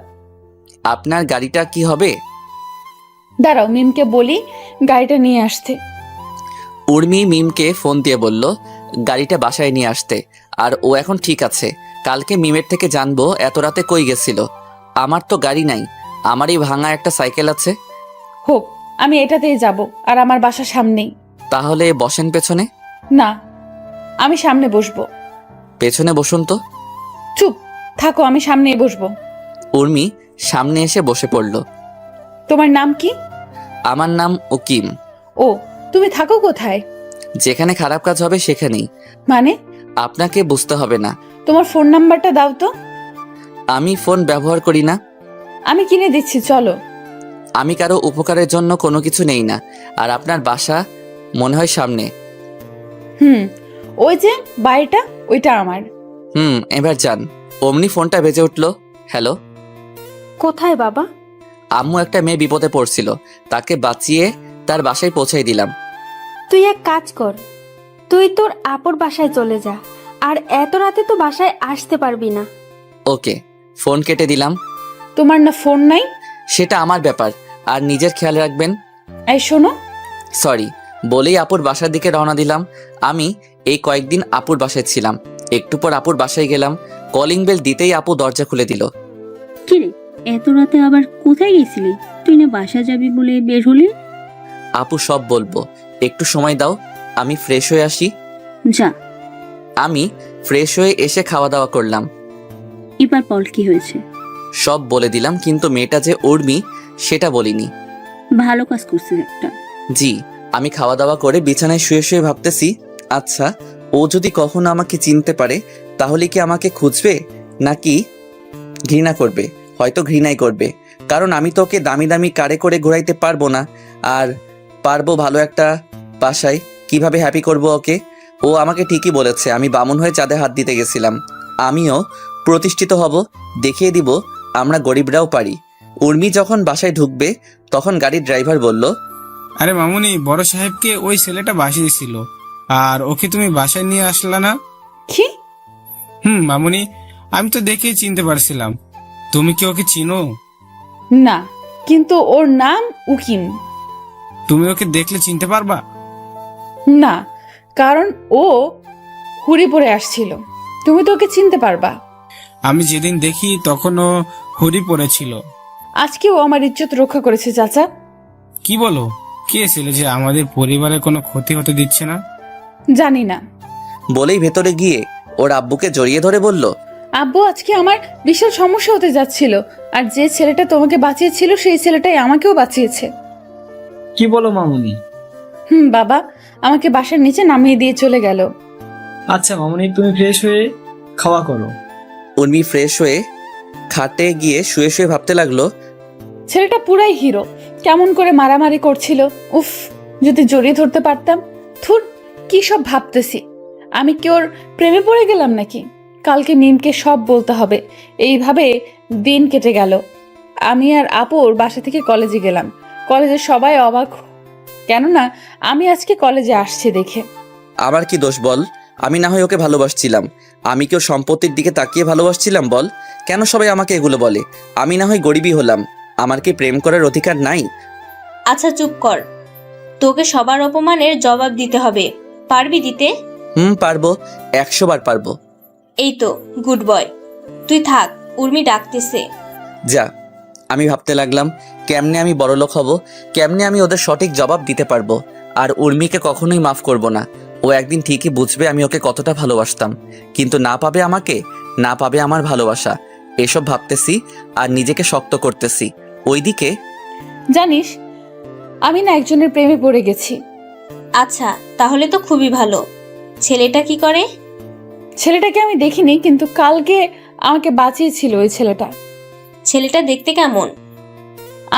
আপনার গাড়িটা কি হবে? দাঁড়াও, মিমকে বলি গাড়িটা নিয়ে আসতে। উর্মি মিমকে ফোন দিয়ে বলল গাড়িটা বাসায় নিয়ে আসতে। আর ও এখন ঠিক আছে। কালকে মিমের থেকে জানবো এত রাতে কই গেছিল। আমার তো গাড়ি নাই, আমারই ভাঙা একটা সাইকেল আছে। হোক, আমি এটাতেই যাব, আর আমার বাসার সামনেই। তাহলে বসেন পেছনে। না, আমি সামনে বসবো। পেছনে বসুন তো। চুপ থাকো, আমি সামনেই বসবো। উর্মি সামনে এসে বসে পড়ল। তোমার নাম কি? আমার নাম উকিম। ও, তুমি থাকো কোথায়? যেখানে খারাপ কাজ হবে সেখানেই। মানে? আপনাকে বুঝতে হবে না। তোমার ফোন নাম্বারটা দাও তো। আমি ফোন ব্যবহার করি না। আমি কিনে দিচ্ছি, চলো। আমি কারো উপকারের জন্য কোনো কিছু নেই না। আর আপনার বাসা মনে হয় সামনে। ওই যে বাড়িটা, ওইটা আমার। এবার যান। অমনি ফোনটা বেজে উঠল। হ্যালো। কোথায় বাবা? আম্মু একটা মেয়ে বিপদে পড়ছিল, তাকে বাঁচিয়ে তার বাসায় পৌঁছাই দিলাম। তুই এক কাজ কর, তুই তোর আপুর বাসায় চলে যা। আর এত রাতে তো বাসায় আসতে পারবি না। ওকে, ফোন কেটে দিলাম। তোমার না ফোন নাই? সেটা আমার ব্যাপার, আর নিজের খেয়াল রাখবেন। এই শোনো। সরি বলেই আপুর বাসার দিকে রওনা দিলাম। আমি এই কয়েকদিন আপুর বাসায় ছিলাম। একটু পর আপুর বাসায় গেলাম, কলিং বেল দিতেই আপু দরজা খুলে দিল। কিরে, এত রাতে আবার কোথায় গেছিলি? তুই না বাসা যাবি বলে বের হলি? আপু সব বলবো, একটু সময় দাও, আমি ফ্রেশ হয়ে আসি। যা। আমি ফ্রেশ হয়ে এসে খাওয়া দাওয়া করলাম। এবার বল কি হয়েছে? সব বলে দিলাম, কিন্তু মেয়েটা যে উর্মি সেটা বলিনি। ভালো কাজ করছিস একটা। জি। আমি খাওয়া দাওয়া করে বিছানায় শুয়ে শুয়ে ভাবতেছি, আচ্ছা ও যদি কখনো আমাকে চিনতে পারে তাহলে কি আমাকে খুঁজবে নাকি ঘৃণা করবে? হয়তো ঘৃণাই করবে, কারণ আমি তো ওকে দামি দামি কারে করে ঘোরাইতে পারবো না। আর পারবো ভালো একটা বাসায় কিভাবে হ্যাপি করব ওকে? ও আমাকে ঠিকই বলেছে, আমি বামুন হয়ে চাঁদে হাত দিতে গেছিলাম। আমিও প্রতিষ্ঠিত হব, দেখিয়ে দিব আমরা গরিবরাও পারি। উর্মি যখন বাসায় ঢুকবে তখন গাড়ির ড্রাইভার বলল, আরে মামুনি, বড় সাহেবকে ওই ছেলেটা বাসিয়েছিল, আর ওকে তুমি বাসায় নিয়ে আসলা না? কি? মামুনি, আমি তো দেখেই চিনতে পারছিলাম। তুমি কি ওকে চিনো? না, কিন্তু ওর নাম উকিম। তুমি ওকে দেখলে চিনতে পারবা? না, কারণ ও হুড়ি পরে আসছিল। তুমি তো ওকে চিনতে পারবা। আমি যেদিন দেখি তখন ও হুড়ি পড়েছিল। আজকে ও আমার ইজ্জত রক্ষা করেছে চাচা। কি বলো? কে ছেলে যে আমাদের পরিবারের কোনো ক্ষতি হতে দিচ্ছে না? জানি না। বলেই ভেতরে গিয়ে ওর আব্বুকে জড়িয়ে ধরে বলল, আব্বু, আজকে আমার বিশাল সমস্যা হতে যাচ্ছিল, আর যে ছেলেটা তোমাকে বাঁচিয়েছিল সেই ছেলেটাই আমাকেও বাঁচিয়েছে। কি বলো মামুনি? বাবা আমাকে বাসার নিচে নামিয়ে দিয়ে চলে গেল। আচ্ছা মামুনি, তুমি ফ্রেশ হয়ে খাওয়া করো। উর্মি ফ্রেশ হয়ে খাটে গিয়ে শুয়ে শুয়ে ভাবতে লাগলো, ছেলেটা পুরাই হিরো। কেমন করে মারামারি করছিল, উফ, যদি জড়িয়ে ধরতে পারতাম। থুর, কি সব ভাবতেছি। আমি কি ওর প্রেমে পড়ে গেলাম নাকি? কালকে মিমকে সব বলতে হবে। এইভাবে দিন কেটে গেল। আমি আর আপুর বাসা থেকে কলেজে গেলাম। কলেজে সবাই অবাক, কেননা আমি আজকে কলেজে আসছি দেখে। আমার কি দোষ বল? আমি না হয় ওকে ভালোবাসছিলাম। আমি কি ওর সম্পত্তির দিকে তাকিয়ে ভালোবাসছিলাম বল? কেন সবাই আমাকে এগুলো বলে? আমি না হয় গরিবই হলাম, আমার কি প্রেম করার অধিকার নাই? আচ্ছা চুপ কর, তোকে সবার অপমানের জবাব দিতে হবে। পারবি দিতে? পারবো, 100 বার পারবো। এই তো গুড বয়, তুই থাক, উর্মি ডাকতেছে। যা। আমি ভাবতে লাগলাম, কেমনে আমি বড়লোক হব, কেমনে আমি ওদের সঠিক জবাব দিতে পারবো। আর উর্মিকে কখনোই মাফ করব না। ও একদিন ঠিকই বুঝবে আমি ওকে কতটা ভালোবাসতাম, কিন্তু না পাবে আমাকে, না পাবে আমার ভালোবাসা। এসব ভাবতেছি আর নিজেকে শক্ত করতেছি। ওইদিকে জানিস, আমি না একজনের প্রেমে পড়ে গেছি। আচ্ছা, তাহলে তো খুবই ভালো। ছেলেটা কি করে? ছেলেটাকে আমি দেখিনি, কিন্তু কালকে আমাকে বাঁচিয়েছিল ওই ছেলেটা। ছেলেটা দেখতে কেমন?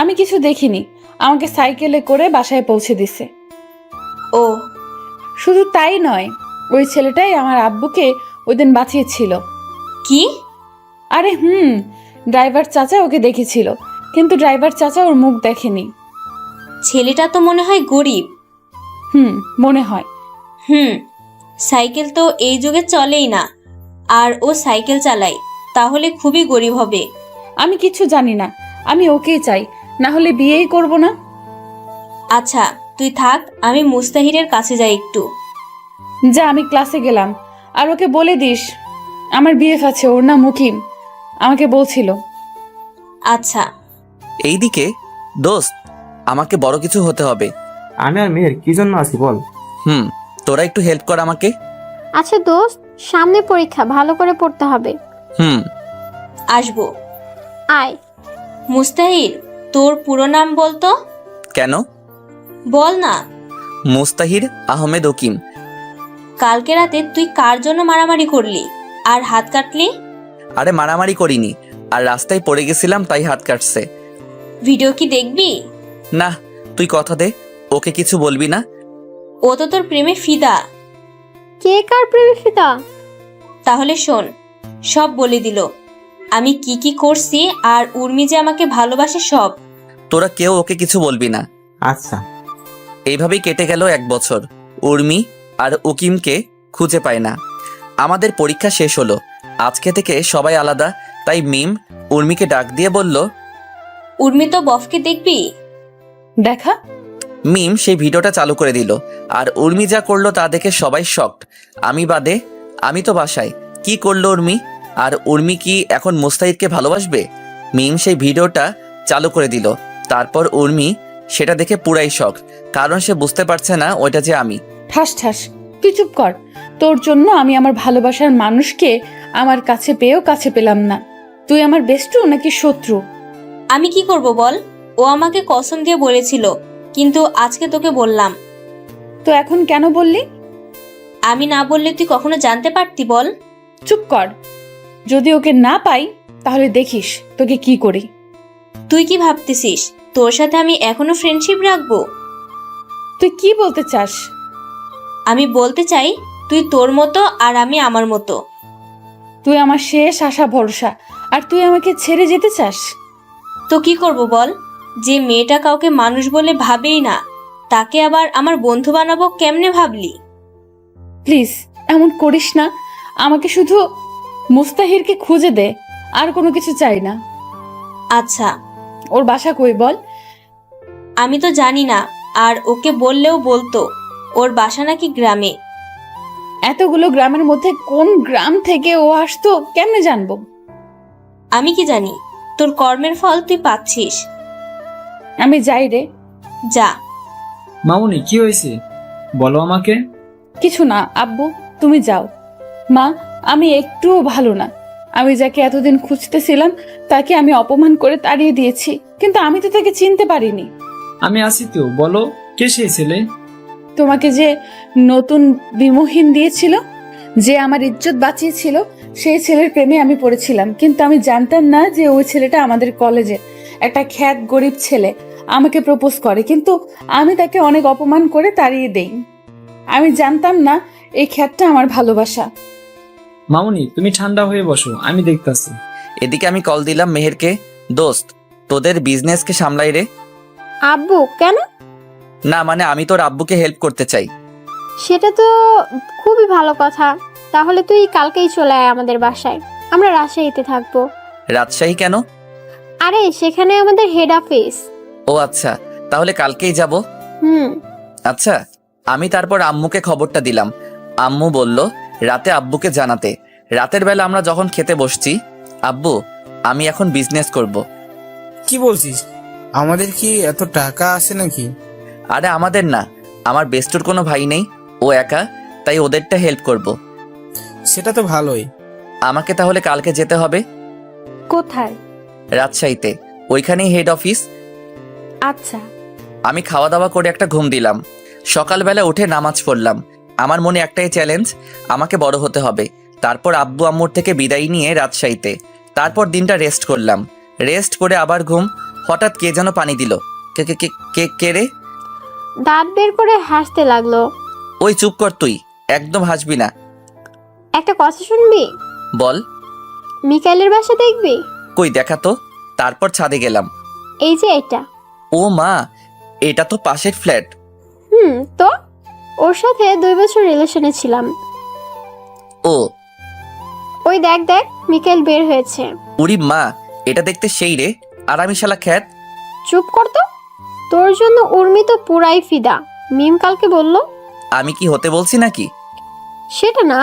আমি কিছু দেখিনি, আমাকে সাইকেলে করে বাসায় পৌঁছে দিছে। ও, শুধু তাই নয়, ওই ছেলেটাই আমার আব্বুকে ওই দিন বাঁচিয়েছিল। কি? আরে ড্রাইভার চাচা ওকে দেখেছিল, কিন্তু ড্রাইভার চাচা ওর মুখ দেখেনি। ছেলেটা তো মনে হয় গরিব। মনে হয়। সাইকেল তো এই যুগে চলেই না, আর ও সাইকেল চালায়, তাহলে খুবই গরিব হবে। আমি কিছু জানি না, আমি ওকেই চাই, না হলে বিয়েই করব না। আচ্ছা তুই থাক, আমি মুস্তাহিরের কাছে যাই একটু। যা, আমি ক্লাসে গেলাম। আর ওকে বলে দিস আমার বিএফ আছে, ওর নাম মুকিম, আমাকে বলছিল। আচ্ছা। এইদিকে দোস্ত, আমাকে বড় কিছু হতে হবে। আমি আর মেয়ের কি জন্য আছি বল? তোরা একটু হেল্প কর আমাকে। আচ্ছা দোস্ত, সামনে পরীক্ষা, ভালো করে পড়তে হবে। আসবো। আয়। মুস্তাহির, তোর পুরো নাম বলতো। কেন? বল না। মুস্তাহির আহমেদ উকিম। কালকে রাতে তুই কার জন্য মারামারি করলি আর হাত কাটলি? আরে মারামারি করিনি, আর রাস্তায় পড়ে গেছিলাম তাই হাত কাটছে। ভিডিও কি দেখবি? না, তুই কথা দে, ওকে কিছু বলবি না। ও তো তোর প্রেমে ফিদা। কে কার প্রেমে ফিদা? তাহলে শোন, সব বলে দিল আমি কি কি করছি, আর উর্মি যে আমাকে ভালোবাসে সব। তোরা কেউ ওকে কিছু বলবি না। আচ্ছা। এইভাবেই কেটে গেল 1 বছর। উর্মি আর উকিমকে খুঁজে পায় না। আমাদের পরীক্ষা শেষ হলো, আজকে থেকে সবাই আলাদা। তাই মিম উর্মিকে ডাক দিয়ে বলল, উর্মি তো বফকে দেখবি? দেখা। মিম সেই ভিডিওটা চালু করে দিল, আর উর্মি যা করলো তা দেখে সবাই শকড, আমি বাদে। আমি তো বাসায়, কি করলো উর্মি? আর উর্মি কি এখন মুস্তাহিদকে ভালোবাসবে? মিম সেই ভিডিওটা চালু করে দিল, তারপর উর্মি সেটা দেখে পুরাই শক, কারণ সে বুঝতে পারছে না ওইটা যে আমি। ঠাস ঠাস, তুই চুপ কর। তোর জন্য আমি আমার ভালোবাসার মানুষকে আমার কাছে পেয়েও কাছে পেলাম না। তুই আমার বেস্টু নাকি শত্রু? আমি কি করব বল? ও আমাকে কসম দিয়ে বলেছিল, কিন্তু আজকে তোকে বললাম। তো এখন কেন বললি? আমি না বললে তুই কখনো জানতে পারতি বল? চুপ কর। যদি ওকে না পাই তাহলে দেখিস তোকে কি করি। তুই কি ভাবতেছিস তোর সাথে আমি এখনো ফ্রেন্ডশিপ রাখবো? তুই কি বলতে চাস? আমি বলতে চাই তুই তোর মতো আর আমি আমার মতো। তুই আমার শেষ আশা ভরসা, আর তুই আমাকে ছেড়ে যেতে চাস? তো কি করব বল? যে মেয়েটা কাউকে মানুষ বলে ভাবেই না, তাকে আবার আমার বন্ধু বানাবো কেমনে ভাবলি? প্লিজ এমন করিস না। আমাকে শুধু মুস্তাহিরকে খুঁজে দে, আর কোনো কিছু চাই না। আচ্ছা, ওর বাসা কই বল? আমি তো জানি না, আর ওকে বললেও বলতো ওর বাসা নাকি গ্রামে। এতগুলো গ্রামের মধ্যে কোন গ্রাম থেকে ও আসতো কেমনে জানবো? আমি কি জানি? তোর কর্মের ফল তুই পাচ্ছিস। আমি যাই রে। যা। মামুনি, কি হয়েছে বলো আমাকে। কিছু না আব্বু, তুমি যাও। মা, আমি একটুও ভালো না। আমি যাকে এতদিন খুঁজতেছিলাম তাকে আমি অপমান করে তাড়িয়ে দিয়েছি, কিন্তু আমি তো তাকে চিনতে পারিনি। আমি আসি তো, বলো কে সেই ছেলে? তোমাকে যে নতুন বিমোহিন দিয়েছিল, যে আমার ইজ্জত বাঁচিয়েছিল, সেই ছেলের প্রেমে আমি পড়েছিলাম। কিন্তু আমি জানতাম না যে ওই ছেলেটা আমাদের কলেজের একটা খ্যাত গরিব ছেলে আমাকে প্রপোজ করে, কিন্তু আমি তাকে অনেক অপমান করে তাড়িয়ে দেই। আমি জানতাম না এই খ্যাতটা আমার ভালোবাসা। মামুনি, তুমি ঠান্ডা হয়ে বসো, আমি দেখতাছি। এদিকে আমি কল দিলাম মেহেরকে, দোস্ত তোদের বিজনেসকে সামলাই রে। আব্বু কেন? না মানে আমি তোর আব্বুকে হেল্প করতে চাই। সেটা তো খুবই ভালো কথা। তাহলে তুই কালকেই চলে আয় আমাদের বাসায়, আমরা রাজশাহীতে থাকবো। রাজশাহী কেন? আরে সেখানে আমাদের হেড অফিস। ও আচ্ছা, তাহলে কালকেই যাব। আচ্ছা, আমি তারপর আম্মুকে খবরটা দিলাম। আম্মু বলল রাতে আব্বুকে জানাতে। রাতের বেলা আমরা যখন খেতে বসছি, আব্বু আমি এখন বিজনেস করব। কি বলছিস? আমাদের কি এত টাকা আছে নাকি? আরে আমাদের না, আমার বেস্টুর কোনো ভাই নেই, ও একা, তাই ওদেরটা হেল্প করব। সেটা তো ভালোই। আমাকে তাহলে কালকে যেতে হবে। কোথায়? রাজশাহীতে, ওইখানেই হেড অফিস। আচ্ছা। আমি খাওয়া দাওয়া করে একটা ঘুম দিলাম। সকালবেলা উঠে নামাজ পড়লাম। আমার মনে একটাই চ্যালেঞ্জ, আমাকে বড় হতে হবে। তারপর আব্বু আম্মুর থেকে বিদায় নিয়ে রাজশাহীতে। তারপর দিনটা রেস্ট করলাম। রেস্ট করে আবার ঘুম। হঠাৎ কে যেন পানি দিল। কে কে কে কে কে রে? দাঁত বের করে হাসতে লাগলো। ওই চুপ কর তুই, একদম হাসবি না। একটা কথা শুনবি? বল। মিকাইলের বাসা দেখবি? কই দেখা তো। তারপর ছাদে গেলাম। এই যে এটা। ও মা, এটা তো পাশের ফ্ল্যাট। তো ওর সাথে 2 বছর রিলেশনে ছিলাম। ও ওই দেখ দেখ, মিকাইল বের হয়েছে। উরি মা, এটা দেখতে সেই রে, আর আমি শালা খ্যাত। চুপ কর তো। তোর জন্য উর্মি তো পুরাই ফিদা। মিম কালকে বলল। আমি কি হতে বলছি নাকি? সেটা না।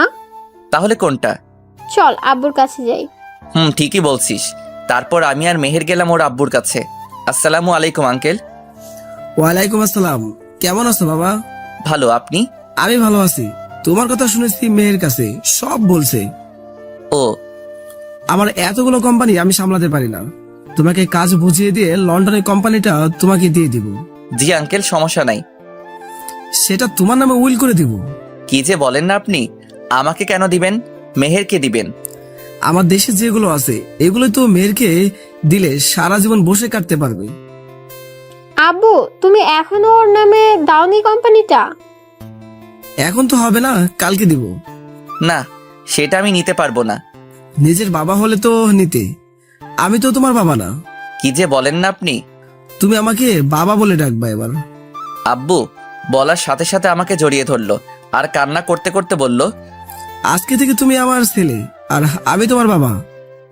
তাহলে কোনটা? চল আব্বুর কাছে যাই। ঠিকই বলছিস। তারপর আমি আর মেহের গেলাম ওর আব্বুর কাছে। আসসালামু আলাইকুম আঙ্কেল। ওয়ালাইকুম আসসালাম। কেমন আছো বাবা? ভালো, আপনি? আমি ভালো আছি। তোমার কথা শুনেছি মেয়ের কাছে, সব বলছে। ও, আমার এতগুলো কোম্পানি আমি সামলাতে পারি না, তোমাকে কাজ বুঝিয়ে দিয়ে লন্ডনের কোম্পানিটা তোমাকে দিয়ে দিব। জি আঙ্কেল, সমস্যা নাই। সেটা তোমার নামে উইল করে দিব। কি যে বলেন না আপনি, আমাকে কেন দিবেন? মেহেরকে দিবেন। আমার দেশে যেগুলো আছে এগুলো তো মেয়েরকে দিলে সারা জীবন বসে কাটতে পারবে। আব্বু, তুমি এখনো ওর নামে দাওনি কোম্পানিটা? এখন তো হবে না, কালকে দিব। না, সেটা আমি নিতে পারবো না। নিজের বাবা হলে তো নিতে, আমি তো তোমার বাবা না। কি যে বলেন না আপনি। তুমি আমাকে বাবা বলে ডাকবা এবার। আব্বু বলার সাথে সাথে আমাকে জড়িয়ে ধরলো আর কান্না করতে করতে বলল, আজকে থেকে তুমি আমার ছেলে, আর আমি তোমার বাবা,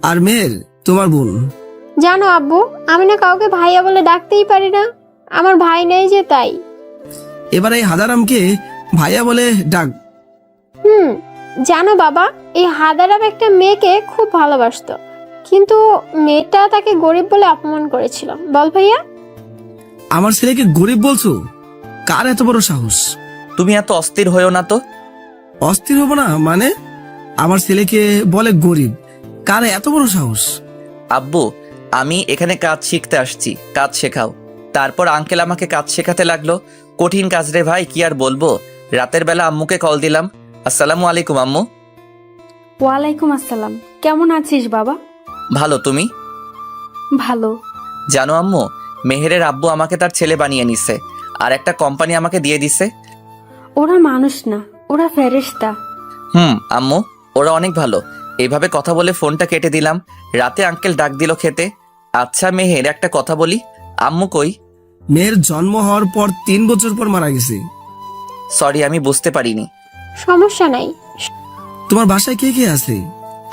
আর মেয়ের তোমার বোন। জানো আব্বু, আমি না কাউকে ভাইয়া বলে ডাকতেই পারি না। আমার ভাই নেই যে, তাই। এবার এই হাদারামকে ভাইয়া বলে ডাক। জানো বাবা, এই হাদারাম একটা মেয়েকে খুব ভালোবাসতো, কিন্তু মেয়েটা তাকে গরিব বলে অপমান করেছিল। বল ভাইয়া। আমার ছেলেকে গরিব বলছো? কার এত বড় সাহস? তুমি এত অস্থির হয়েও না তো। অস্থির হবো না মানে? আমার ছেলেকে বলে গরিব, কার এত বড় সাহস? আব্বু, আমি এখানে কাজ শিখতে আসছি, কাজ শেখাও। তারপর আঙ্কেল আমাকে কাজ শেখাতে লাগলো। কঠিন কাজ রে ভাই, কি আর বলবো। রাতের বেলা আম্মুকে কল দিলাম, আসসালামু আলাইকুম আম্মু। ওয়ালাইকুম আসসালাম। কেমন আছিস বাবা? ভালো, তুমি? ভালো। জানো আম্মু, মেহেরের আব্বু আমাকে তার ছেলে বানিয়ে নিছে, আর একটা কোম্পানি আমাকে দিয়ে দিছে। ওরা মানুষ না, ওরা ফেরেশতা। আম্মু, ওরা অনেক ভালো। এইভাবে কথা বলে ফোনটা কেটে দিলাম। রাতে আঙ্কেল ডাক দিল খেতে। আচ্ছা মেহের, একটা কথা বলি, আম্মু কই? মেয়ের জন্ম হওয়ার পর 3 বছর পর মারা গেছে। সরি, আমি বুঝতে পারিনি। সমস্যা নাই। তোমার বাসায় কে কে আছে?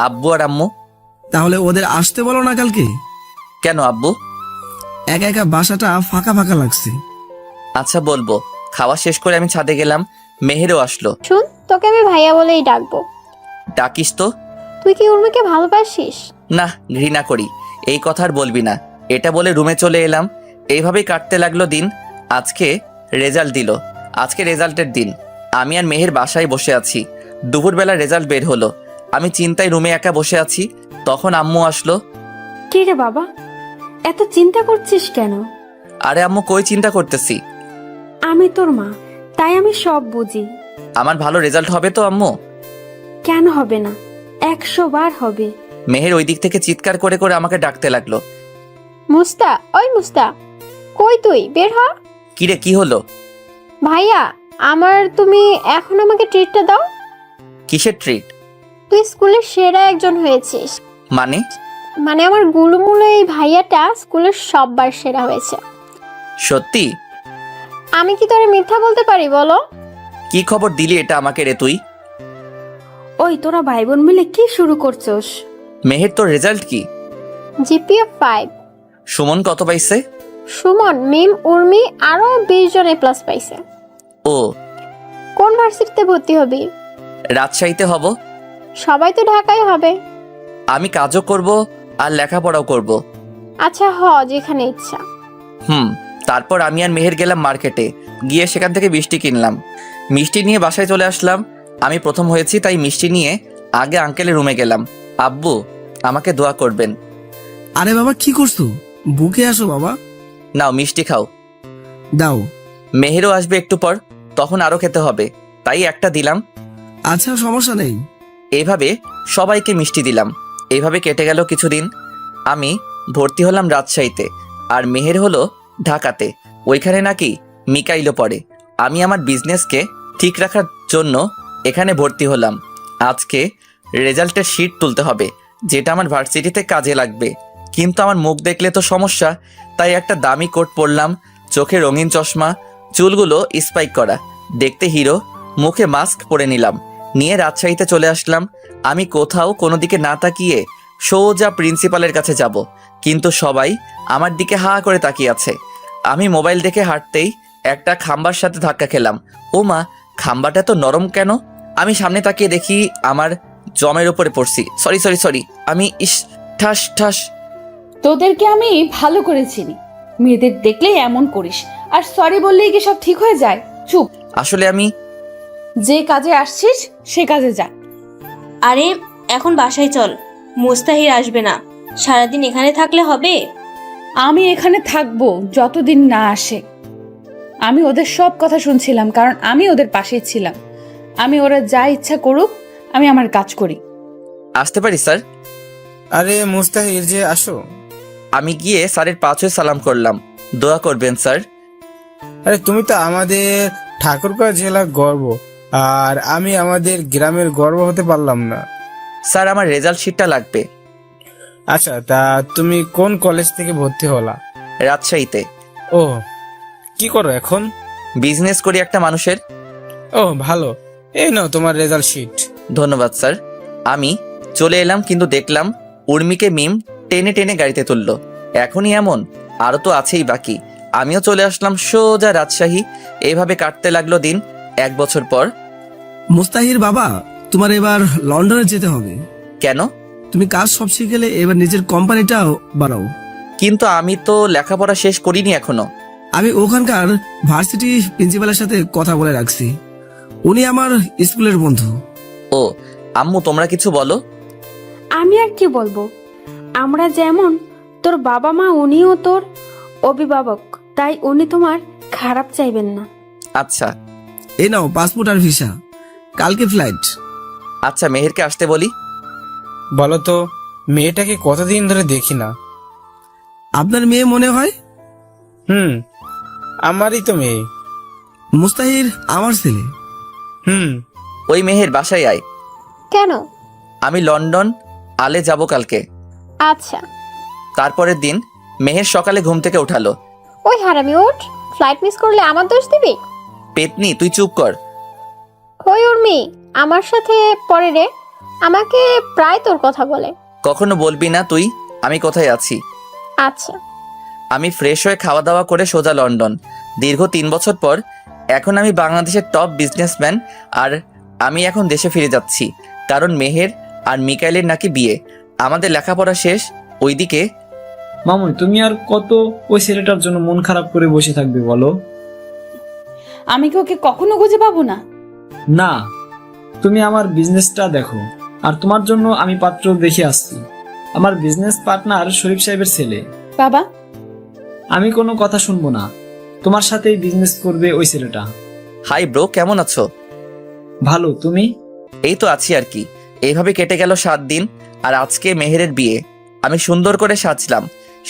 আব্বু আর আম্মু। তাহলে ওদের আসতে বলো না কালকে। কেন আব্বু? একা একা বাসাটা ফাঁকা ফাঁকা লাগছে। আচ্ছা বলবো। খাওয়া শেষ করে আমি ছাদে গেলাম, মেহেরও আসলো। শুন, তোকে আমি ভাইয়া বলেই ডাকবো। ডাকিস তো। তুই কি উর্মিকে ভালোবাসিস? না, ঘৃণা করি। এই কথা আর বলবি না। এটা বলে রুমে চলে এলাম। এইভাবেই কাটতে লাগলো দিন। আজকে রেজাল্ট দিল। আজকে রেজাল্টের দিন। আমি আর মেহের বাসায় বসে আছি। দুপুরবেলা রেজাল্ট বের হলো। আমি চিন্তায় রুমে একা বসে আছি। তখন আম্মু আসলো। কি রে বাবা, এত চিন্তা করছিস কেন? আরে আম্মু, কই চিন্তা করতেছি? আমি তোর মা, তাই আমি সব বুঝি। আমার ভালো রেজাল্ট হবে তো আম্মু? কেন হবে না, 100 বার হবে। মেহের ওই দিক থেকে চিৎকার করে করে আমাকে ডাকতে লাগলো। মুস্তা, ওই মুস্তা, কই তুই? বের হ। কিরে, কি হলো? ভাইয়া, তুমি এখন আমাকে ট্রিটটা দাও। কিসের ট্রিট? তুই স্কুলের সেরা একজন হয়েছিস। মানে আমার গুলুমুলু এই ভাইয়াটা স্কুলের সববার সেরা হয়েছে। সত্যি? আমি কি তোরে মিথ্যা বলতে পারি বলো? কি খবর দিলি এটা আমাকে রে তুই? ওই তোরা ভাই বোন মিলে কি শুরু করছস? মেহের, তোর রেজাল্ট কি? জিপিএ 5। সুমন কত পাইছে? সুমন, মিম, উর্মি আরো 20 জন A+ পাইছে। ও। কোন ভার্সিটিতে ভর্তি হবি? রাজশাহীতে হব। সবাই তো ঢাকায় হবে। আমি কাজও করব আর লেখাপড়াও করব। আচ্ছা, যেখানে ইচ্ছা। তারপর আমি আর মেহের গেলাম মার্কেটে। গিয়ে সেখান থেকে মিষ্টি কিনলাম। মিষ্টি নিয়ে বাসায় চলে আসলাম। আমি প্রথম হয়েছি, তাই মিষ্টি নিয়ে আগে আঙ্কেলের রুমে গেলাম। আব্বু, আমাকে দোয়া করবেন। আরে বাবা, কি করছো? বুকে আসো বাবা। নাও মিষ্টি খাও। দাও। মেহেরও আসবে একটু পর, তখন আরো খেতে হবে, তাই একটা দিলাম। আচ্ছা, সমস্যা নেই। এইভাবে সবাইকে মিষ্টি দিলাম। এইভাবে কেটে গেল কিছুদিন। আমি ভর্তি হলাম রাজশাহীতে, আর মেহের হলো ঢাকাতে। ওইখানে নাকি মিকাইলও পড়ে। আমি আমার বিজনেসকে ঠিক রাখার জন্য এখানে ভর্তি হলাম। আজকে রেজাল্টের শিট তুলতে হবে, যেটা আমার ভার্সিটিতে কাজে লাগবে। কিন্তু আমার মুখ দেখলে তো সমস্যা, তাই একটা দামি কোট পরলাম, চোখে রঙিন চশমা, চুলগুলো স্পাইক করা, দেখতে হিরো, মুখে মাস্ক পরে নিলাম। নিয়ে রাজশাহীতে চলে আসলাম। আমি কোথাও কোনো দিকে না তাকিয়ে সোজা প্রিন্সিপালের কাছে যাব, কিন্তু সবাই আমার দিকে হা করে তাকিয়ে আছে। আমি মোবাইল দেখে হাঁটতেই একটা খাম্বার সাথে ধাক্কা খেলাম। ও মা, খাম্বাটা তো নরম কেন? আমি সামনে তাকিয়ে দেখি আমার জমের উপরে পড়ছি। সরি, আমি ঠাস ঠাস। তোদেরকে আমি ভালো করে চিনি, মেয়েদের দেখলেই এমন করিস, আর সরি বললেই কি সব ঠিক হয়ে যায়? চুপ। আসলে আমি যে কাজে আসছিস সে কাজে যা। আরে এখন বাসায় চল, মুস্তাহির আসবে না। সারাদিন এখানে থাকলে হবে? আমি এখানে থাকবো যতদিন না আসে। আমি ওদের সব কথা শুনছিলাম, কারণ আমি ওদের পাশেই ছিলাম। আমি ওরা যা ইচ্ছা করুক, আমি আমার কাজ করি। আসতে পারি স্যার? আরে মুস্তাহির যে, আসো। আমি গিয়ে স্যারের পা ছুঁয়ে সালাম করলাম। দোয়া করবেন স্যার। আরে তুমি তো আমাদের ঠাকুরগাঁও জেলার গর্ব, আর আমি আমাদের গ্রামের গর্ব হতে পারলাম না। স্যার, আমার রেজাল্ট শিটটা লাগবে। আচ্ছা, তা তুমি কোন কলেজ থেকে ভর্তি হলা? রাজশাহীতে। ও, কি করো এখন? বিজনেস করি একটা মানুষের। ও ভালো, এই নাও তোমার রেজাল্ট শিট। ধন্যবাদ স্যার। আমি চলে এলাম, কিন্তু দেখলাম উর্মিকে মিম টেনে টেনে গাড়িতে তুললো। এখনই এমন? আরো তো আছেই বাকি। আমিও চলে আসলাম সোজা রাজশাহী। এইভাবে কাটতে লাগলো দিন। 1 বছর পর। মুস্তাহির বাবা, তোমার এবার লন্ডনে যেতে হবে। কেন? তুমি কাজ সব শিখে গেলে এবার নিজের কোম্পানিটাও বাড়াও। কিন্তু আমি তো লেখাপড়া শেষ করিনি এখনো। আমি ওখানকার ভার্সিটি প্রিন্সিপালের সাথে কথা বলে রাখছি, উনি আমার স্কুলের বন্ধু। ও আম্মু, তোমরা কিছু বলো। আমি আর কি বলবো, আমরা যেমন তোর বাবা মা, উনিও তোর অভিভাবক, তাই উনি তোমার খারাপ চাইবেন না। আচ্ছা এই নাও পাসপোর্ট আর ভিসা, কালকে ফ্লাইট। আচ্ছা, মেহেরকে আসতে বলি। বলো তো, মেয়েটাকে কতদিন ধরে দেখি না। আপনার মেয়ে মনে হয়? আমারই তো মেয়ে। মুস্তাহির আমার ছেলে। ওই মেহের বাসায় আয়। কেন? আমি লন্ডন আলে যাব কালকে। আচ্ছা। তারপরের দিন মেহের সকালে ঘুম থেকে উঠালো। ওই হারামি ওঠ, ফ্লাইট মিস করলে আমার দোষ দিবি? পেতনি, তুই চুপ কর। ওই উর্মি, আমার সাথে পরে রে, আমাকে প্রায় তোর কথা বলে। কখনো বলবি না তুই আমি কোথায় আছি। আচ্ছা। আমি ফ্রেশ হয়ে খাওয়া দাওয়া করে সোজা লন্ডন। দীর্ঘ 3 বছর পর এখন আমি বাংলাদেশের টপ বিজনেসম্যান। আর আমি এখন দেশে ফিরে যাচ্ছি, কারণ মেহের আর মিকাইলের নাকি বিয়ে। আমাদের লেখাপড়া শেষ। ওইদিকে মামুনি, তুমি আর কত ওই ছেলেটার জন্য মন খারাপ করে বসে থাকবে বলো? আমি কি ওকে কখনো খুঁজে পাবো না? না, তুমি আমার বিজনেসটা দেখো। আর তোমার জন্য আমি পাত্র দেখে আসছি, আমার বিজনেস পার্টনার শরীফ সাহেবের ছেলে। বাবা, আমি কোনো কথা শুনবো না, তোমার সাথেই বিজনেস করবে ওই ছেলেটা। হাই ব্রো, কেমন আছো? ভালো, তুমি? এই তো আছি আর কি। এইভাবে কেটে গেল 7 দিন। আর আজকে মেহেরের বিয়ে। আমি সুন্দর করে সাজলাম,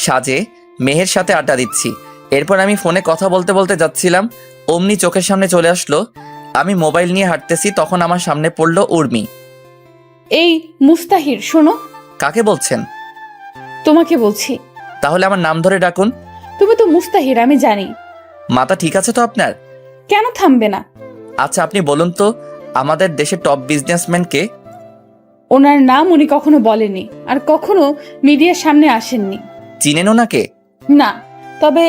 সাজে মেহের সাথে আড্ডা দিচ্ছি। এরপর আমি ফোনে কথা বলতে বলতে যাচ্ছিলাম, অমনি চোখের সামনে চলে আসলো। আমি মোবাইল নিয়ে হাঁটতেছি, তখন আমার সামনে পড়লো উর্মি। এই মুস্তাহির, শোনো। কাকে বলছেন? তোমাকে বলছি। তাহলে আমার নাম ধরে ডাকুন। তুমি তো মুস্তাহির, আমি জানি। মাথা ঠিক আছে তো আপনার? কেন থামবে না? আচ্ছা, আপনি বলুন তো আমাদের দেশের টপ বিজনেসম্যান কে? ওনার নাম উনি কখনো বলেনি, আর কখনো মিডিয়ার সামনে আসেননি। চিনেন ওনাকে? না, তবে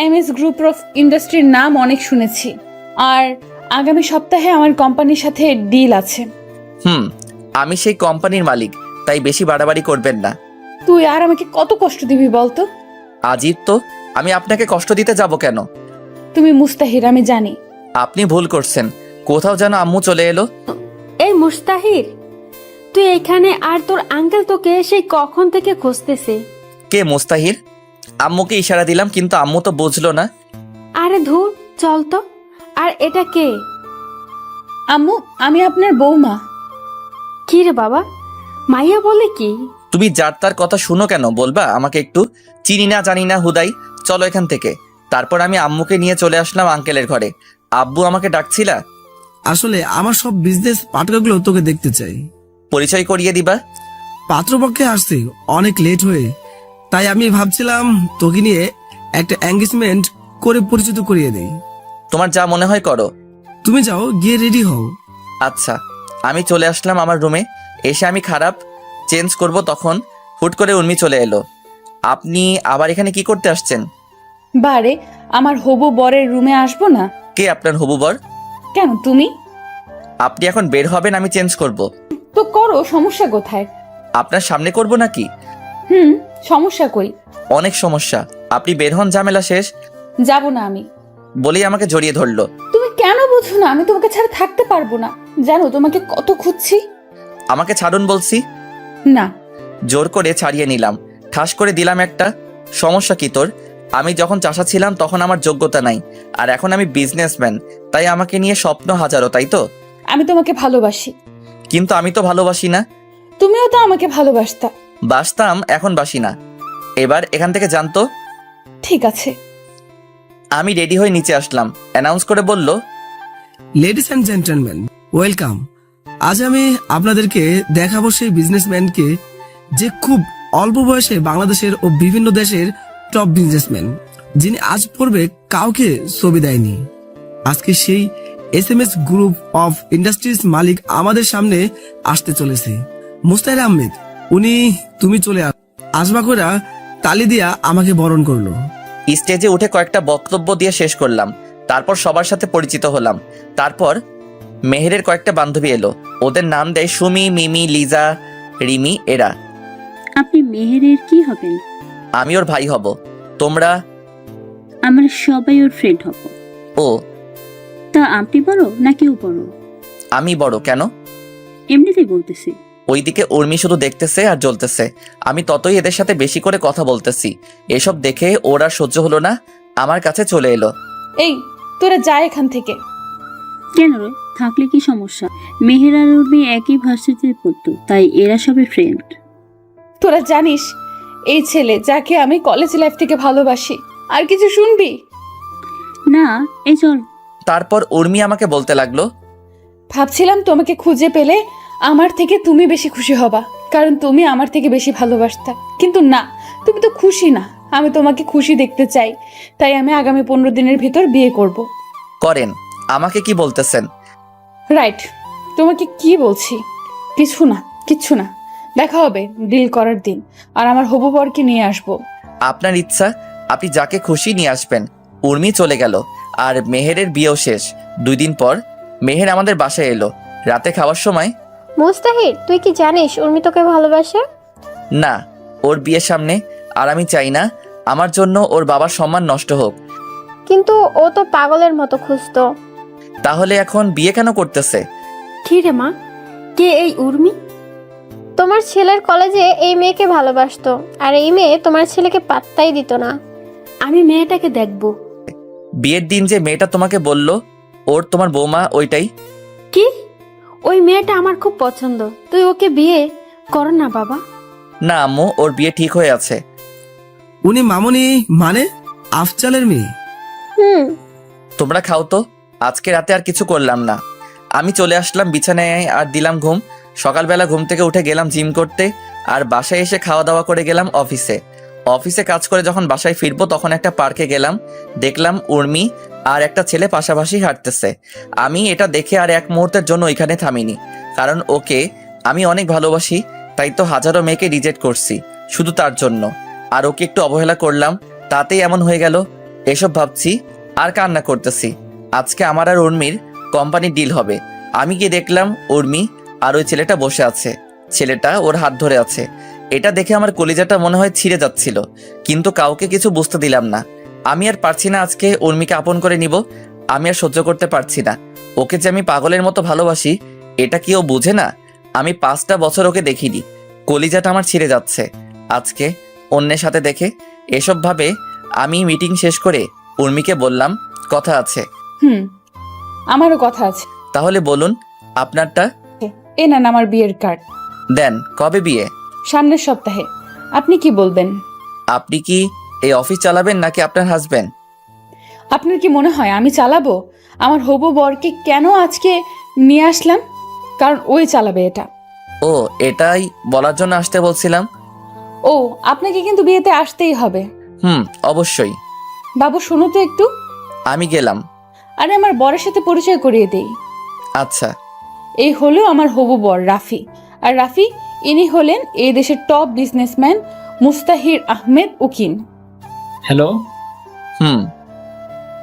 এমএস গ্রুপ অফ ইন্ডাস্ট্রির নাম অনেক শুনেছি। আর আগামী সপ্তাহে আমার কোম্পানির সাথে ডিল আছে। আমি সেই কোম্পানির মালিক, তাই বেশি বাড়াবাড়ি করবেন না। তুই আর আমাকে কত কষ্ট দিবি বলতো? আজিব তো, আমি আপনাকে কষ্ট দিতে যাব কেন? তুমি মুস্তাহির, আমি জানি। আপনি ভুল করছেন, কোথাও যেন আম্মু চলে এলো। এই মুস্তাহির, তুই এখানে, আর তোর আঙ্কেল তোকে সেই কখন থেকে খুঁজতেছে। কে মুস্তাহির? আম্মুকে ইশারা দিলাম, কিন্তু আম্মু তো বুঝলো না। আরে ধুর, চল তো। আর এটা কে? আম্মু, আমি আপনার বৌমা। কি রে বাবা, মাইয়া বলে কি? তুমি যার তার কথা শুনো কেন, বলবা আমাকে একটু? চিনি না জানি না হুদাই, চলো এখান থেকে। তারপর আমি আম্মুকে নিয়ে চলে আসলাম আঙ্কেলের ঘরে। আব্বু আমাকে ডাকছিলা? আসলে আমার সব বিজনেস পার্টনারগুলো তোকে দেখতে চাই। পরিচয় করিয়ে দিবা? পাত্রপক্ষে আসছে অনেক লেট হয়ে, তাই আমি ভাবছিলাম তোকে নিয়ে একটা এঙ্গেজমেন্ট করে পরিচিত করিয়ে দেই। তোমার যা মনে হয় করো। তুমি যাও, গিয়ে রেডি হও। আচ্ছা। আমি চলে আসলাম আমার রুমে। এসে আমি খারাপ চেঞ্জ করব, তখন হুট করে উর্মি চলে এলো। আপনি আবার এখানে কি করতে আসছেন? বারে, আমার হবু বরের রুমে আসবো না? কে আপনার হবু বর? কেন, তুমি? আপনি এখন বের হবেন, আমি চেঞ্জ করব। তো করো, সমস্যা কোথায়? আপনার সামনে করব নাকি? সমস্যা কই? অনেক সমস্যা। আপনি বের হন, ঝামেলা শেষ। যাব না আমি। বলেই আমাকে জড়িয়ে ধরলো। তুমি কেন বুঝো না আমি তোমাকে ছাড়া থাকতে পারবো না? জানো তোমাকে কত খুঁজছি। আমাকে ছাড়ুন বলছি। না। জোর করে ছাড়িয়ে নিলাম, ঠাস করে দিলাম একটা। সমস্যা কি তোর? আমি যখন চাষা ছিলাম তখন আমার যোগ্যতা নাই, আর এখন আমি বিজনেসম্যান, তাই আমাকে নিয়ে স্বপ্ন হাজারো, তাই তো? আমি তোমাকে ভালোবাসি। কিন্তু আমি তো ভালোবাসি না। তুমিও তো আমাকে ভালোবাসতা। বাসতাম, এখন বাসি না। এবার এখান থেকে জানতো। ঠিক আছে। আমি রেডি হয়ে নিচে আসলাম, অ্যানাউন্স করে বলল, লেডিস অ্যান্ড জেন্টলম্যান, ওয়েলকাম। আজ আমি আপনাদেরকে দেখাবো সেই বিজনেসম্যানকে যে খুব অল্প বয়সে বাংলাদেশের ও বিভিন্ন দেশের টপ বিজনেসম্যান, যিনি আজ পূর্বে কাউকে ছবি দেয়নি। আজকে সেই এসএমএস গ্রুপ অফ ইন্ডাস্ট্রিজ মালিক আমাদের সামনে আসতে চলেছে, মুস্তাহির আহমেদ। উনি তুমি চলে আসবা কইরা তালি দিয়া আমাকে বরণ করলো। স্টেজে উঠে কয়েকটা বক্তব্য দিয়ে শেষ করলাম। তারপর সবার সাথে পরিচিত হলাম। তারপর মেহেরের কয়েকটা বান্ধবী এলো। ওদের নাম দেয় সুমি, মিমি, লিজা, রিমি। এরা। আপনি মেহেরের কি হবেন? আমি ওর ভাই হব। তোমরা? আমরা সবাই ওর ফ্রেন্ড হব। ও, তা আপনি বড় না কেউ বড়? আমি বড়। কেন? এমনিতেই বলতেছি। ওইদিকে উর্মি শুধু দেখতেছে আর জ্বলতেছে। আমি ততই এদের সাথে বেশি করে কথা বলতেছি। এসব দেখে ওর আর সহ্য হলো না, আমার কাছে চলে এলো। এই তোরা যা এখান থেকে। কেন রে, থাকলে কি সমস্যা? মেহের আর উর্মি একই ভার্সিটিতে পড়তো, তাই এরা সবাই ফ্রেন্ড। তোরা জানিস এই ছেলে যাকে আমি কলেজ লাইফ থেকে ভালোবাসি। আর কিছু শুনবি? না, এই চল। তারপর উর্মি আমাকে বলতে লাগলো, ভাবছিলাম তোমাকে খুঁজে পেলে আমার থেকে তুমি বেশি খুশি হবা, কারণ তুমি আমার থেকে বেশি ভালোবাসতা। কিন্তু না, তুমি তো খুশি না। আমি তোমাকে খুশি দেখতে চাই, তাই আমি আগামী 15 দিনের ভিতর বিয়ে করব। করেন। আমাকে কি বলতেছেন? রাইট, তোমাকে কি বলছি? কিচ্ছু না। দেখা হবে ডিল করার দিন, আর আমার হবু বরকে নিয়ে আসবো। আপনার ইচ্ছা, আপনি যাকে খুশি নিয়ে আসবেন। উর্মি চলে গেল আর মেহেরের বিয়েও শেষ। 2 দিন পর মেহের আমাদের বাসায় এলো। রাতে খাওয়ার সময়, মুস্তাহির, তুই কি জানিস উর্মি তোকে ভালোবাসে? না, ওর বিয়ের সামনে। আর আমি চাই না আমার জন্য ওর বাবার সম্মান নষ্ট হোক। কিন্তু ও তো পাগলের মতো খুঁজতো। তাহলে এখন বিয়ে কেন করতেছে? কি রে মা, কে এই উর্মি? তোমার ছেলের কলেজে এই মেয়েকে ভালোবাসতো, আর এই মেয়ে তোমার ছেলেকে পাত্তাই দিত না। আমি মেয়েটাকে দেখব। বিয়ের দিন যে মেয়েটা তোমাকে বলল ওর তোমার বৌমা, ওইটাই? কি? ওই মেয়েটা আমার খুব পছন্দ। তুই ওকে বিয়ে কর না বাবা। না আম্মু, ওর বিয়ে ঠিক হয়ে আছে। উনি মামনি মানে আফজালের মেয়ে? হুম। তোমরা খাও তো, আজকে রাতে আর কিছু করলাম না। আমি চলে আসলাম বিছানায় আর দিলাম ঘুম। সকালবেলা ঘুম থেকে উঠে গেলাম জিম করতে, আর বাসায় এসে খাওয়া দাওয়া করে গেলাম অফিসে কাজ করে যখন বাসায় ফিরবো তখন একটা পার্কে গেলাম। দেখলাম উর্মি আর একটা ছেলে পাশাপাশি হাঁটতেছে। আমি এটা দেখে আর এক মুহূর্তের জন্য ওইখানে থামিনি, কারণ ওকে আমি অনেক ভালোবাসি। তাই তো হাজারো মেয়েকে রিজেক্ট করছি শুধু তার জন্য, আর ওকে একটু অবহেলা করলাম, তাতেই এমন হয়ে গেল। এসব ভাবছি আর কান্না করতেছি। আজকে আমার আর উর্মির কোম্পানি ডিল হবে। আমি গিয়ে দেখলাম উর্মি আর ওই ছেলেটা বসে আছে। ছেলেটা ওর হাত ধরে আছে। এটা দেখে আমার কলিজাটা মনে হয় ছিঁড়ে যাচ্ছিল, কিন্তু কাউকে কিছু বুঝতে দিলাম না। আমি আর পারছি না আজকে উর্মিকে আপন করে নিব। আমি আর সহ্য করতে পারছি না। ওকে যে আমি পাগলের মতো ভালোবাসি, এটা কি ও বুঝে না? আমি 5টা বছর ওকে দেখিনি। কলিজাটা আমার ছিঁড়ে যাচ্ছে আজকে অন্যের সাথে দেখে। এসব ভাবে আমি মিটিং শেষ করে উর্মিকে বললাম, কথা আছে। আমারও কথা আছে। তাহলে বলুন আপনারটা। এ নেন আমার বিয়ের কার্ড। দেন। কবে বিয়ে? সামনের সপ্তাহে। আপনি কি বলবেন? আপনি কি এই অফিস চালাবেন নাকি আপনার হাজবেন্ড? আপনার কি মনে হয় আমি চালাবো? আমার হবু বরকে কেন আজকে নিয়ে আসলাম? কারণ ওই চালাবে এটা। ও, এটাই বলার জন্য আসতে বলছিলাম। ও, আপনাকে কিন্তু বিয়েতে আসতেই হবে। অবশ্যই। বাবু শোনো তো একটু। আমি গেলাম। আরে আমার বরের সাথে পরিচয় করিয়ে দেই। আচ্ছা। এই হলো আমার হবু বর রাফি। আর রাফি, ইনি হলেন এই দেশের টপ বিজনেসম্যান মুস্তাহির আহমেদ উকিম। হ্যালো।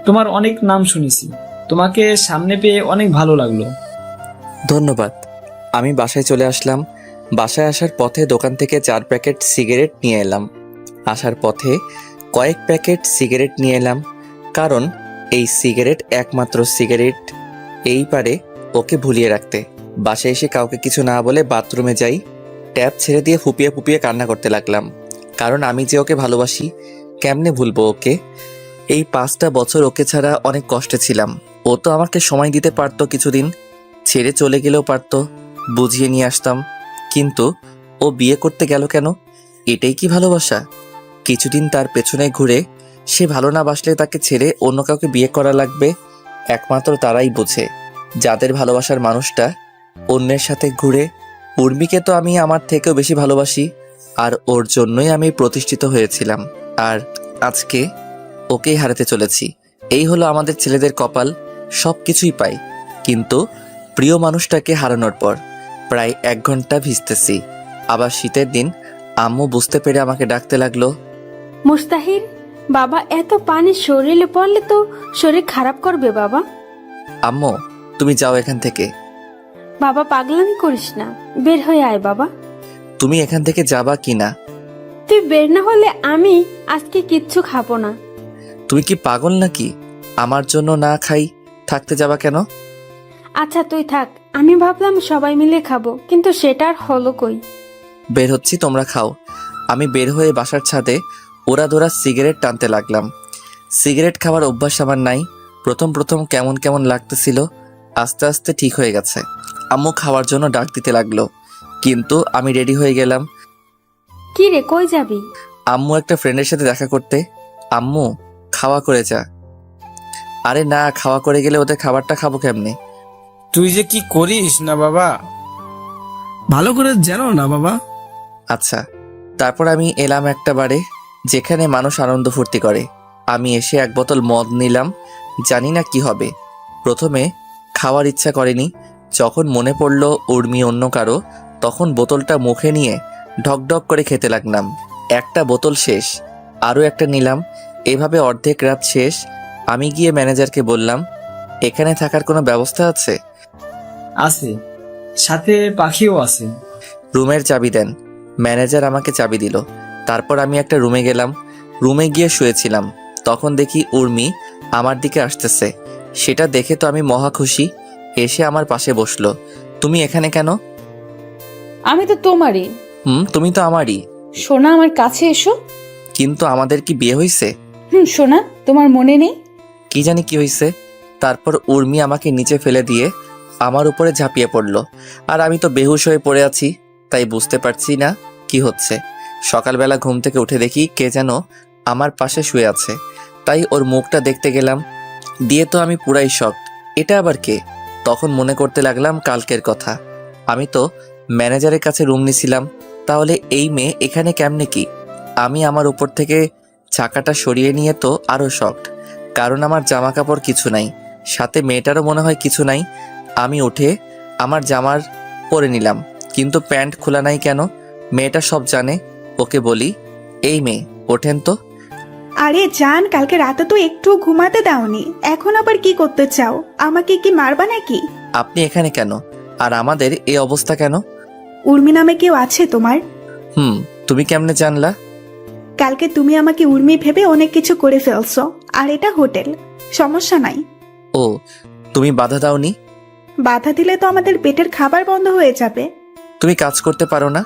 তোমার অনেক নাম শুনেছি, তোমাকে সামনে পেয়ে অনেক ভালো লাগলো। ধন্যবাদ। আমি বাসায় চলে আসলাম। বাসায় আসার পথে দোকান থেকে 4 প্যাকেট সিগারেট নিয়ে এলাম। আসার পথে কয়েক প্যাকেট সিগারেট নিয়ে এলাম, কারণ এই সিগারেট একমাত্র সিগারেট এই পারে ওকে ভুলিয়ে রাখতে। বাসায় এসে কাউকে কিছু না বলে বাথরুমে যাই। ট্যাপ ছেড়ে দিয়ে ফুপিয়ে ফুপিয়ে কান্না করতে লাগলাম, কারণ আমি যে ওকে ভালোবাসি, কেমনে ভুলবো ওকে? এই 5টা বছর ওকে ছাড়া অনেক কষ্টে ছিলাম। ও তো আমাকে সময় দিতে পারতো, কিছুদিন ছেড়ে চলে গেলেও পারতো, বুঝিয়ে নিয়ে আসতাম। কিন্তু ও বিয়ে করতে গেল কেন? এটাই কি ভালোবাসা? কিছুদিন তার পেছনে ঘুরে সে ভালো না বাসলে তাকে ছেড়ে অন্য কাউকে বিয়ে করা লাগবে। একমাত্র তারাই বোঝে যাদের ভালোবাসার মানুষটা অন্যের সাথে ঘুরে। উর্মিকে তো আমি আমার থেকেও বেশি ভালোবাসি, আর ওর জন্যই আমি প্রতিষ্ঠিত হয়েছিলাম। আর আজকে ওকেই হারাতে চলেছি। এই হলো আমাদের ছেলেদের কপাল। সব কিছুই পাই, কিন্তু প্রিয় মানুষটাকে হারানোর পর প্রায় 1 ঘন্টা ভিজতেছি। আবার শীতের দিন আম্মু বুঝতে পেরে আমাকে ডাকতে লাগলো, মুস্তাহির, বাবা এত পানি শরীরে পড়লে তো শরীর খারাপ করবে বাবা। আম্মু তুমি যাও এখান থেকে। বাবা পাগলামি করিস না, বের হয়ে আয় বাবা। তুমি এখান থেকে যাবা কি না? তুই বের না হলে আমি আজকে কিচ্ছু খাবো না। তুমি কি পাগল নাকি? আমার জন্য না খাই থাকতে যাবা কেন? আচ্ছা তুই থাক, আমি ভাবলাম সবাই মিলে খাবো, কিন্তু সেটা আর হলো কই। বের হচ্ছি, তোমরা খাও। আমি বের হয়ে বাসার ছাদে ওরা দোরা সিগারেট টানতে লাগলাম। সিগারেট খাওয়ার অভ্যাস আমার নাই। প্রথম প্রথম কেমন কেমন লাগতেছিল, আস্তে আস্তে ঠিক হয়ে গেছে। আম্মু খাওয়ার জন্য ডাক দিতে লাগলো, কিন্তু আমি রেডি হয়ে গেলাম। কি রে, কই যাবি? আম্মু একটা ফ্রেন্ডের সাথে দেখা করতে। আম্মু খাওয়া করে যা। আরে না, খাওয়া করে গেলে ওদের খাবারটা খাবো কেমনে? তুই যে কি করিস না বাবা। ভালো করে জানো না বাবা। আচ্ছা। তারপর আমি এলাম একটা বারে যেখানে মানুষ আনন্দ ফুর্তি করে। আমি এসে এক বোতল মদ নিলাম, জানি না কি হবে। প্রথমে খাওয়ার ইচ্ছা করেনি, যখন মনে পড়লো উর্মি অন্য কারো, তখন বোতলটা মুখে নিয়ে ঢকঢক করে খেতে লাগলাম। একটা বোতল শেষ, আরও একটা নিলাম। এভাবে অর্ধেক রাত শেষ। আমি গিয়ে ম্যানেজারকে বললাম, এখানে থাকার কোনো ব্যবস্থা আছে? আছে, সাথে পাখিও আছে। রুমের চাবি দেন। ম্যানেজার আমাকে চাবি দিল। তারপর আমি একটা রুমে গেলাম। রুমে গিয়ে শুয়েছিলাম, তখন দেখি উর্মি আমার দিকে আসতেছে। সেটা দেখে তো আমি মহা খুশি। এসে আমার পাশে বসলো। তুমি এখানে কেন? আমি তো তোমারই। তুমি তো আমারই। সোনা, আমার কাছে এসো। কিন্তু আমাদের কি বিয়ে হয়েছে? সোনা, তোমার মনে নেই? কি জানি কি হয়েছে। তারপর উর্মি আমাকে নিচে ফেলে দিয়ে আমার উপরে ঝাঁপিয়ে পড়লো। আর আমি তো বেহুশ হয়ে পড়ে আছি, তাই বুঝতে পারছি না কি হচ্ছে। সকালবেলা ঘুম থেকে উঠে দেখি কে যেন আমার পাশে শুয়ে আছে। তাই ওর মুখটা দেখতে গেলাম, দিয়ে তো আমি পুরাই শকড। এটা আবার কে? তখন মনে করতে লাগলাম কালকের কথা। আমি তো ম্যানেজারের কাছে রুম নিছিলাম, তাহলে এই মেয়ে এখানে কেমনে কি? আমি আমার উপর থেকে চাকাটা সরিয়ে নিয়ে তো আরও শকড, কারণ আমার জামা কাপড় কিছু নাই, সাথে মেয়েটারও মনে হয় কিছু নাই। আমি উঠে আমার জামার পরে নিলাম, কিন্তু প্যান্ট খোলা নাই কেন? মেয়েটা সব জানে। ওকে বলি, এই মেয়ে ওঠেন তো। আরে জান, কালকে রাতে তো একটু ঘুমাতে দাওনি, এখন আবার কি করতে চাও? আমাকে কি মারবা নাকি? আপনি এখানে কেন? আর আমাদের এই অবস্থা কেন? উর্মি নামে কেউ আছে তোমার? তুমি কেমনে জানলা? কালকে তুমি আমাকে উর্মি ভেবে অনেক কিছু করে ফেলছো, আর এটা হোটেল, সমস্যা নাই। ও, তুমি বাধা দাওনি? বাধা দিলে তো আমাদের পেটের খাবার বন্ধ হয়ে যাবে। তুমি কাজ করতে পারো না?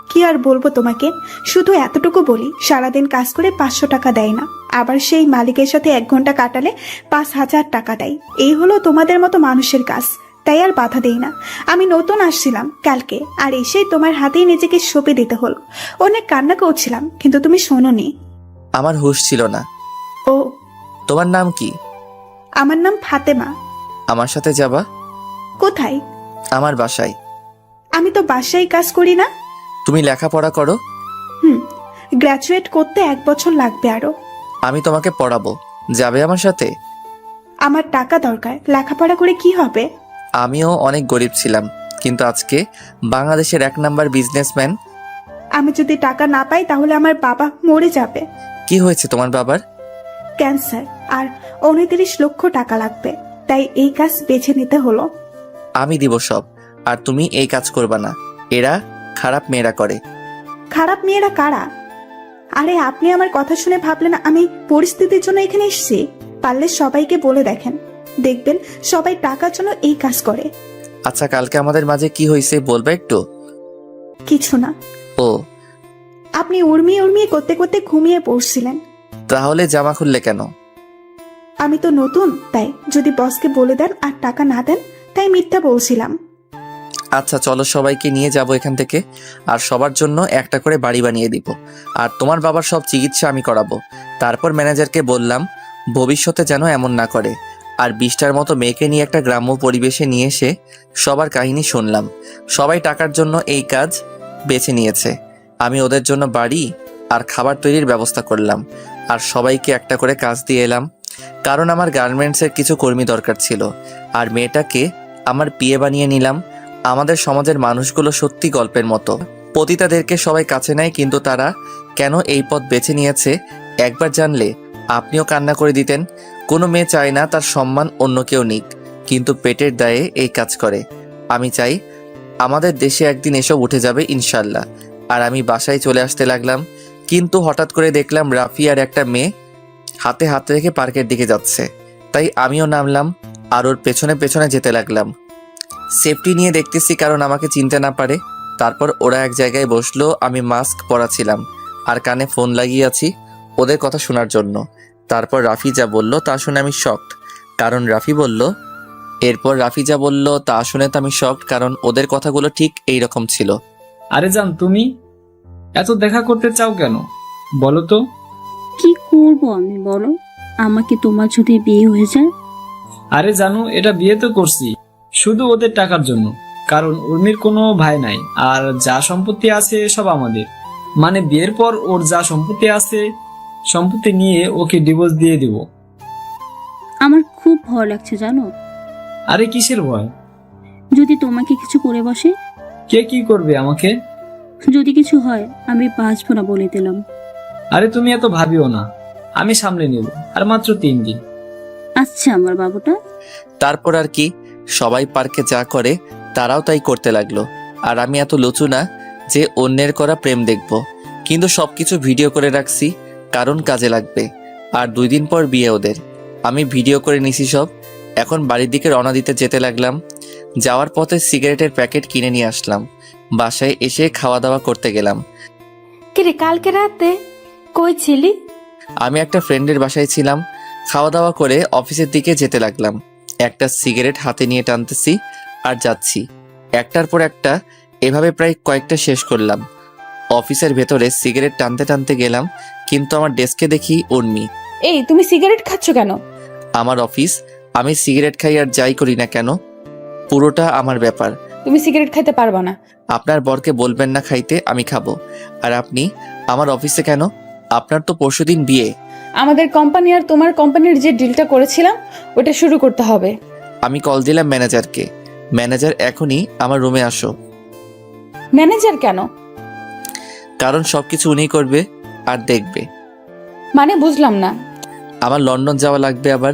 কি আর বলবো তোমাকে, শুধু এতটুকু বলি, সারাদিন কাজ করে 500 টাকা দেয় না, আবার সেই মালিকের সাথে 1 ঘন্টা কাটালে 5000 টাকা দেয়। এই হলো তোমাদের মতো মানুষের কাজ, তাই আর বাধা দেই না। আমি নতুন আসছিলাম কালকে, আর এসেই তোমার হাতেই নিজেকে সঁপে দিতে হলো। অনেক কান্না করছিলাম, কিন্তু তুমি শোনোনি। আমার হুঁশ ছিল না। ও, তোমার নাম কি? আমার নাম ফাতেমা। আমার সাথে যাবা? কোথায়? আমার বাসায়। আমি তো বাসায় কাজ করি না। তুমি লেখাপড়া করো? গ্র্যাজুয়েট করতে 1 বছর লাগবে আরো। আমি তোমাকে পড়াবো, যাবে আমার সাথে? আমার টাকা দরকার, লেখাপড়া করে কি হবে? আমিও অনেক গরিব ছিলাম, কিন্তু আজকে বাংলাদেশের 1 নাম্বার বিজনেসম্যান। আমি যদি টাকা না পাই তাহলে আমার বাবা মরে যাবে। কি হয়েছে তোমার বাবার? ক্যান্সার, আর 29 লক্ষ টাকা লাগবে, তাই এই কাজ বেছে নিতে হলো। আমি দিব সব, আর তুমি এই কাজ করবা না। এরা খারাপ মেয়েরা করে। খারাপ মেয়েরা কারা? আরে আপনি আমার কথা শুনে ভাবলেন আমি পরিস্থিতির জন্য এখানে এসেছি? পারলে সবাইকে বলে দেখেন, দেখবেন সবাই টাকার জন্য এই কাজ করে। আচ্ছা, কালকে আমাদের মাঝে কি হয়েছে বলবে একটু? কিছু না। ও, আপনি উর্মি উর্মি করতে করতে ঘুমিয়ে পড়ছিলেন। তাহলে জামা খুললে কেন? আমি তো নতুন, তাই যদি বসকে বলে দেন আর টাকা না দেন, তাই মিথ্যা বলছিলাম। আচ্ছা চলো, সবাইকে নিয়ে যাব এখান থেকে, আর সবার জন্য একটা করে বাড়ি বানিয়ে দিব, আর তোমার বাবার সব চিকিৎসা আমি করাবো। তারপর ম্যানেজারকে বললাম ভবিষ্যতে যেন এমন না করে। আর 20টার মতো মেয়েকে নিয়ে একটা গ্রাম্য পরিবেশে নিয়ে এসে সবার কাহিনী শুনলাম। সবাই টাকার জন্য এই কাজ বেছে নিয়েছে। আমি ওদের জন্য বাড়ি আর খাবার তৈরির ব্যবস্থা করলাম, আর সবাইকে একটা করে কাজ দিয়ে এলাম, কারণ আমার গার্মেন্টসের কিছু কর্মী দরকার ছিল। আর মেয়েটাকে আমার পিয়ে বানিয়ে নিলাম। আমাদের সমাজের মানুষগুলো সত্যি গল্পের মতো। পতিতাদেরকে সবাই কাছে নেয়, কিন্তু তারা কেন এই পথ বেছে নিয়েছে একবার জানলে আপনিও কান্না করে দিতেন। কোনো মেয়ে চায় না তার সম্মান অন্য কেউ নিক, কিন্তু পেটের দায়ে এই কাজ করে। আমি চাই আমাদের দেশে একদিন এসব উঠে যাবে ইনশাল্লাহ। আর আমি বাসায় চলে আসতে লাগলাম, কিন্তু হঠাৎ করে দেখলাম রাফি আর একটা মেয়ে হাতে হাত রেখে পার্কের দিকে যাচ্ছে। তাই আমিও নামলাম আর ওর পেছনে পেছনে যেতে লাগলাম। সেফটি নিয়ে দেখতেছি কারণ আমাকে চিনতে না পারে। তারপর ওরা এক জায়গায় বসলো, আমি মাস্ক পরা ছিলাম আর কানে ফোন লাগিয়ে আছি ওদের কথা শোনার জন্য। তারপর রাফি যা বলল তা শুনে আমি শকড, কারণ রাফি বলল তা শুনে তো আমি শকড, কারণ ওদের কথাগুলো ঠিক এই রকম ছিল। আরে জান, তুমি এত দেখা করতে চাও কেন বলো তো? কি করব আমি বলো? আমাকে তোমার যদি বিয়ে হয়ে যায়? আরে জানো, এটা বিয়ে তো করছি শুধু ওদের টাকার জন্য, কারণ উর্মির কোনো ভাই নাই আর যা সম্পত্তি আছে সব আমাদের। মানে বিয়ের পর ওর যা সম্পত্তি আছে সম্পত্তি নিয়ে ওকে ডিভোর্স দিয়ে দিব। আমার খুব ভয় লাগছে জানো। আরে কিসের ভয়? যদি তোমাকে কিছু করে বসে? কে কি করবে আমাকে? যদি কিছু হয় আমি বাঁচবো না বলে দিলাম। আরে তুমি এত ভাবিও না, আমি সামলে নেব, আর মাত্র 3 দিন। আচ্ছা আমার বাবুটা। তারপর আর কি, সবাই পার্কে যা করে তারাও তাই করতে লাগলো। আর আমি এত লুচু না যে অন্যের করা প্রেম দেখব, কিন্তু সবকিছু ভিডিও করে রাখছি কারণ কাজে লাগবে। আর 2 দিন পর বিয়ে ওদের। আমি ভিডিও করে নিছি সব। এখন বাড়ির দিকে রওনা দিতে যেতে লাগলাম। যাওয়ার পথে সিগারেটের প্যাকেট কিনে নিয়ে আসলাম। বাসায় এসে খাওয়া দাওয়া করতে গেলাম। কিরে কালকে রাতে কই ছিলি? আমি একটা ফ্রেন্ডের বাসায় ছিলাম। খাওয়া দাওয়া করে অফিসের দিকে যেতে লাগলাম। একটা সিগারেট হাতে নিয়ে টানতেছি আর যাচ্ছি, একটার পর একটা এভাবে প্রায় কয়েকটা শেষ করলাম। অফিসের ভেতরে সিগারেট টানতে টানতে গেলাম, কিন্তু আমার ডেস্কে দেখি উর্মি। এই তুমি সিগারেট খাচ্ছ কেন? আমার অফিস, আমি সিগারেট খাই আর যাই করি না কেন, পুরোটা আমার ব্যাপার। তুমি সিগারেট খাইতে পারবা না। আপনার বরকে বলবেন না খাইতে, আমি খাবো। আর আপনি আমার অফিসে কেন? আপনার তো পরশুদিন বিয়ে। আমাদের কোম্পানি আর তোমার কোম্পানির যে ডিলটা করেছিলাম ওটা শুরু করতে হবে। আমি কল দিলাম ম্যানেজারকে। ম্যানেজার এখনই আমার রুমে আসো। ম্যানেজার কেন? কারণ সবকিছু উনিই করবে আর দেখবে। মানে বুঝলাম না। আমার লন্ডন যাওয়া লাগবে আবার,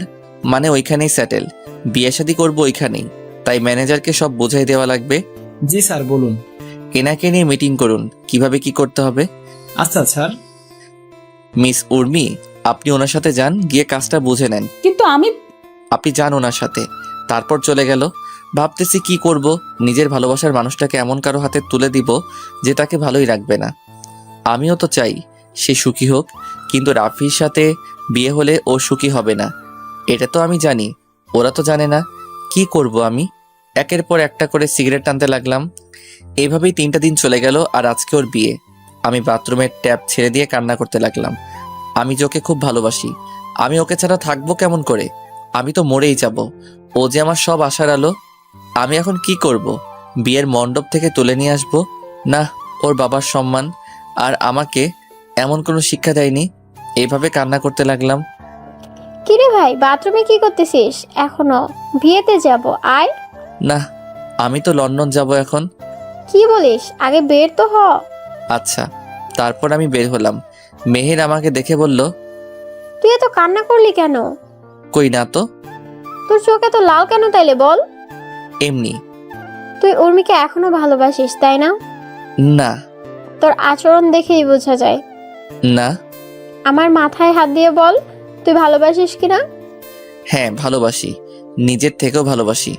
মানে ওইখানেই সেটেল, বিয়ে শাদী করবো ওইখানেই। তাই ম্যানেজারকে সব বোঝাই দেওয়া লাগবে। জি স্যার, বলুন। এনাকে নিয়ে মিটিং করুন কিভাবে কি করতে হবে। আচ্ছা স্যার। মিস উর্মি, আপনি ওনার সাথে যান, গিয়ে কাজটা বুঝে নেন। কিন্তু আপনি যান ওনার সাথে। তারপর চলে গেল। ভাবতেছি কি করব, নিজের ভালোবাসার মানুষটাকে এমন কারো হাতে তুলে দিব যে তাকে ভালোই রাখবে না। আমিও তো চাই সে সুখী হোক, কিন্তু রাফির সাথে বিয়ে হলে ও সুখী হবে না, এটা তো আমি জানি। ওরা তো জানে না। কি করব আমি? একের পর একটা করে সিগারেট টানতে লাগলাম। এইভাবেই 3টা দিন চলে গেল। আর আজকে ওর বিয়ে। আমি বাথরুমের ট্যাপ ছেড়ে দিয়ে কান্না করতে লাগলাম। আমি যে ওকে খুব ভালোবাসি, আমি ওকে ছাড়া থাকবো কেমন করে? আমি তো মরেই যাব। ও যে আমার সব আশার আলো। আমি এখন কি করব? বিয়ের মণ্ডপ থেকে তুলে নিয়ে আসবো? না, ওর বাবার সম্মান আর আমাকে এমন কোনো শিক্ষা দেয়নি। এইভাবে কান্না করতে লাগলাম। কিরে ভাই, বাথরুমে কি করতেছিস এখনো? বিয়েতে যাব, আয়। না, আমি তো লন্ডন যাব এখন। কি বলিস? আগে বের তো হ। আচ্ছা। তারপর আমি বের হলাম। মেহের আমাকে দেখে বলল, তুই এত কান্না করলি কেন? কই না তো। তোর চোখে তো লাল কেন তাইলে বল? এমনি। তুই উর্মিকে এখনো ভালোবাসিস তাই না? না। তোর আচরণ দেখেই বোঝা যায়। না। আমার মাথায় হাত দিয়ে বল, তুই ভালোবাসিস কিনা? হ্যাঁ, ভালোবাসি, নিজের থেকেও ভালোবাসি।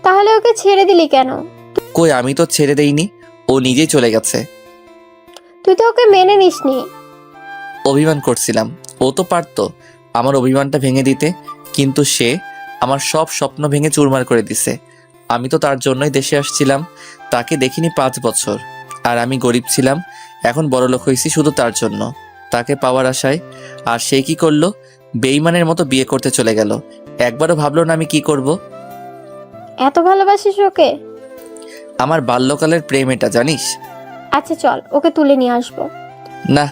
তাহলে ওকে ছেড়ে দিলি কেন? কই, আমি তো ছেড়ে দেইনি, ও নিজেই চলে গেছে। তুই তো ওকে মেনে নিসনি। অভিমান করছিলাম। ও তো পারতো আমার অভিমানটা ভেঙে দিতে, কিন্তু সে আমার সব স্বপ্ন ভেঙে চুরমার করে দিছে। আমি তো তার জন্যই দেশে আসছিলাম। তাকে দেখিনি 5 বছর। আর আমি গরিব ছিলাম, এখন বড়লোক হয়েছি শুধু তার জন্য, তাকে পাওয়ার আশায়। আর সে কি করলো? বেঈমানের মতো বিয়ে করতে চলে গেল। একবারও ভাবলো না আমি কি করব। এত ভালোবাসিস ওকে? আমার বাল্যকালের প্রেম এটা, জানিস। আচ্ছা চল, ওকে তুলে নিয়ে আসবো। না,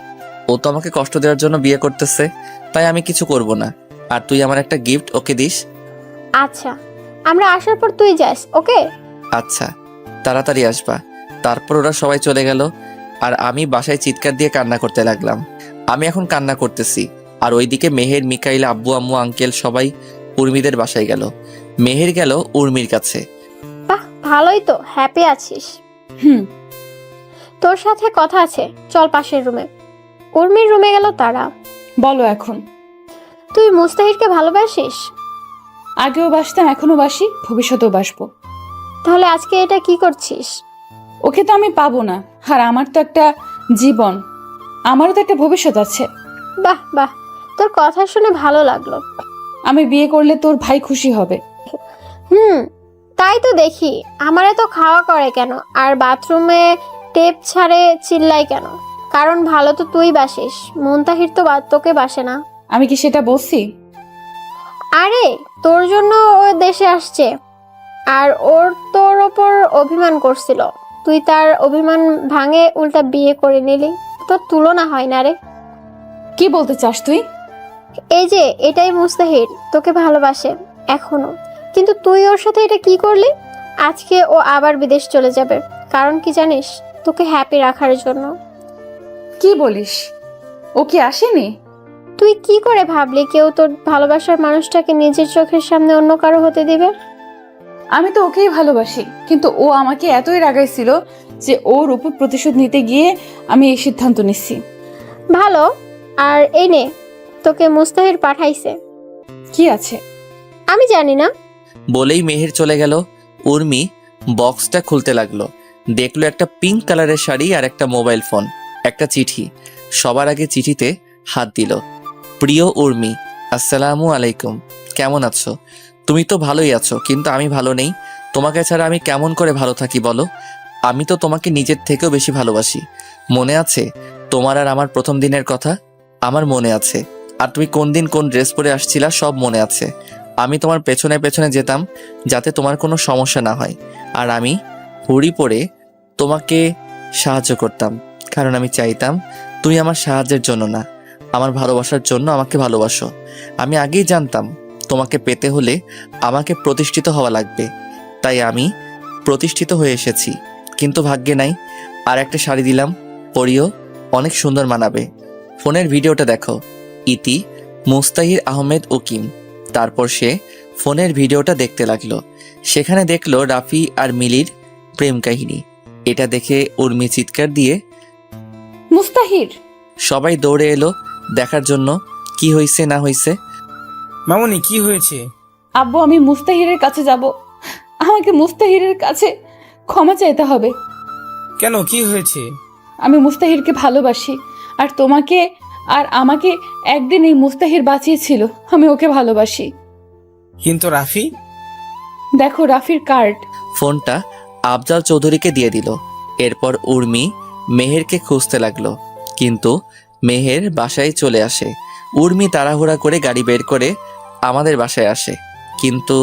ও তো আমাকে কষ্ট দেওয়ার জন্য বিয়ে করতেছে, তাই আমি কিছু করব না। আর তুই আমার একটা গিফট ওকে দিস। আচ্ছা, আমরা আসার পর তুই যাস, ওকে? আচ্ছা, তাড়াতাড়ি আসবা। তারপর ওরা সবাই চলে গেল আর আমি বাসায় চিৎকার দিয়ে কান্না করতে লাগলাম। আমি এখন কান্না করতেছি। আর ওইদিকে মেহের, মিকাইল, আব্বু আম্মু, আঙ্কেল সবাই উর্মিদের বাসায় গেল। মেহের গেল উর্মির কাছে। বাহ, ভালোই তো, হ্যাপি আছিস। হুম। তোর সাথে কথা আছে, চল পাশের রুমে। উর্মির রুমে গেল তারা। বলো এখন। তুই মুস্তাহিরকে ভালোবাসিস? আগেও বাসতাম, এখনো বাসি, ভবিষ্যতেও বাসবো। তাহলে আজকে এটা কি করছিস? ওকে তো আমি পাবো না, আর আমার তো একটা জীবন, আমারও তো একটা ভবিষ্যৎ আছে। বাহ বাহ, তোর কথা শুনে ভালো লাগলো। আমি বিয়ে করলে তোর ভাই খুশি হবে। তাই তো দেখি। আমারে তো খাওয়া করে কেন, আর বাথরুমে টেপ ছাড়ে চিল্লাই কেন? কারণ ভালো তো তুই বাসিস, মুনতাহির তো তোকে বাসে না। আমি কি সেটা বলছি? আরে তোর জন্য ও দেশে আসছে, আর ওর তোর ওপর অভিমান করছিল। তুই তার অভিমান ভাঙে উল্টা বিয়ে করে নিলি। তোর তুলনা হয় না রে। কি বলতে চাস তুই? এই যে এটাই মুস্তাহির, তোকে ভালোবাসে এখনো, কিন্তু তুই ওর সাথে এটা কি করলি? আজকে ও আবার বিদেশ চলে যাবে। কারণ কি জানিস? তোকে হ্যাপি রাখার জন্য। কি বলিস? ও কি আসেনি? তুই কি করে ভাবলি কেউ তোর ভালোবাসার মানুষটাকে নিজের চোখের সামনে অন্য কারো হতে দিবে? আমি তো ওকেই ভালোবাসি, কিন্তু ও আমাকে এতই রাগাইছিল যে ওর উপর প্রতিশোধ নিতে গিয়ে আমি এই সিদ্ধান্ত নিচ্ছি। ভালো। আর এই নে, তোকে মুস্তাহির পাঠাইছে। কি আছে? আমি জানি না। বলেই মেহের চলে গেল। উর্মি বক্সটা খুলতে লাগলো। দেখলো একটা পিঙ্ক কালারের শাড়ি আর একটা মোবাইল ফোন, একটা চিঠি। সবার আগে চিঠিতে হাত দিল। প্রিয় উর্মি, আসসালামু আলাইকুম, কেমন আছো? তুমি তো ভালোই আছো, কিন্তু আমি ভালো নেই। তোমাকে ছাড়া আমি কেমন করে ভালো থাকি বলো? আমি তো তোমাকে নিজের থেকেও বেশি ভালোবাসি। মনে আছে তোমার আর আমার প্রথম দিনের কথা? আমার মনে আছে। আর তুমি কোন দিন কোন ড্রেস পরে আসছিলা সব মনে আছে। আমি তোমার পেছনে পেছনে যেতাম যাতে তোমার কোনো সমস্যা না হয়। আর আমি হুড়ি পরে তোমাকে সাহায্য করতাম, কারণ আমি চাইতাম তুমি আমার সাহায্যের জন্য না, আমার ভালোবাসার জন্য আমাকে ভালোবাসো। আমি আগেই জানতাম তোমাকে পেতে হলে আমাকে প্রতিষ্ঠিত হওয়া লাগবে, তাই আমি প্রতিষ্ঠিত হয়ে এসেছি। কিন্তু ভাগ্যে নাই। আর একটা শাড়ি দিলাম, পরিও, অনেক সুন্দর মানাবে। ফোনের ভিডিওটা দেখো। ইতি, মুস্তাহির আহমেদ উকিম। তারপর সে ফোনের ভিডিওটা দেখতে লাগলো। সেখানে দেখলো রাফি আর মিলির প্রেম কাহিনী। এটা দেখে উর্মি চিৎকার দিয়ে মুস্তাহির! সবাই দৌড়ে এলো দেখার জন্য কি হয়েছে না হয়েছে। মামুনি, কি হয়েছে? আব্বু, আমি মুস্তাহিরের কাছে যাব। আমাকে মুস্তাহিরের কাছে ক্ষমা চাইতে হবে। কেন, কি হয়েছে? আমি মুস্তাহিরকে ভালোবাসি, আর তোমাকে আর আমাকে একদিন এই মুস্তাহির বাঁচিয়েছিল। আমি ওকে ভালোবাসি। কিন্তু রাফি? দেখো রাফির কার্ড। ফোনটা আফজাল চৌধুরীকে দিয়ে দিল। এরপর উর্মি মেহেরকে খুঁজতে লাগলো, কিন্তু মেহের বাসায় চলে আসে। উর্মি তাড়াহুড়া করে গাড়ি বের করে আমাদের বাসায় আসে, কিন্তু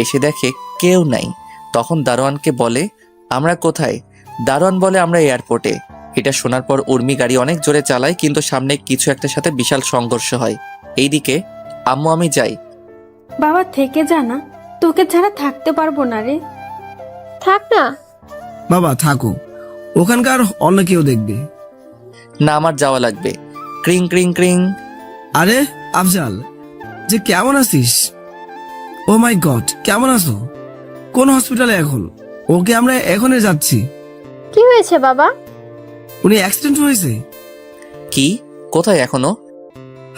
এসে দেখে কেউ নাই। তখন দারোয়ানকে বলে আমরা কোথায়? দারোয়ান বলে আমরা এয়ারপোর্টে। এটা শোনার পর উর্মি গাড়ি অনেক জোরে চালায়, কিন্তু সামনে কিছু একটা সাথে বিশাল সংঘর্ষ হয়। এইদিকে আম্মু, আমি যাই। বাবা থেকে জানা, তোকে ছাড়া থাকতে পারবো না রে। থাক না বাবা, থাকো, ওখানকার অন্য কেউ দেখবে। না, আমার যাওয়া লাগবে। ক্রিং ক্রিং ক্রিং। আরে আফজাল, যে কেমন আছিস? ও মাই গড, কেমন আছো? কোন হসপিটালে এখন? ওকে আমরা এখনই যাচ্ছি। কি হয়েছে বাবা? উনি অ্যাক্সিডেন্ট হয়েছে। কি? কোথায় এখনো?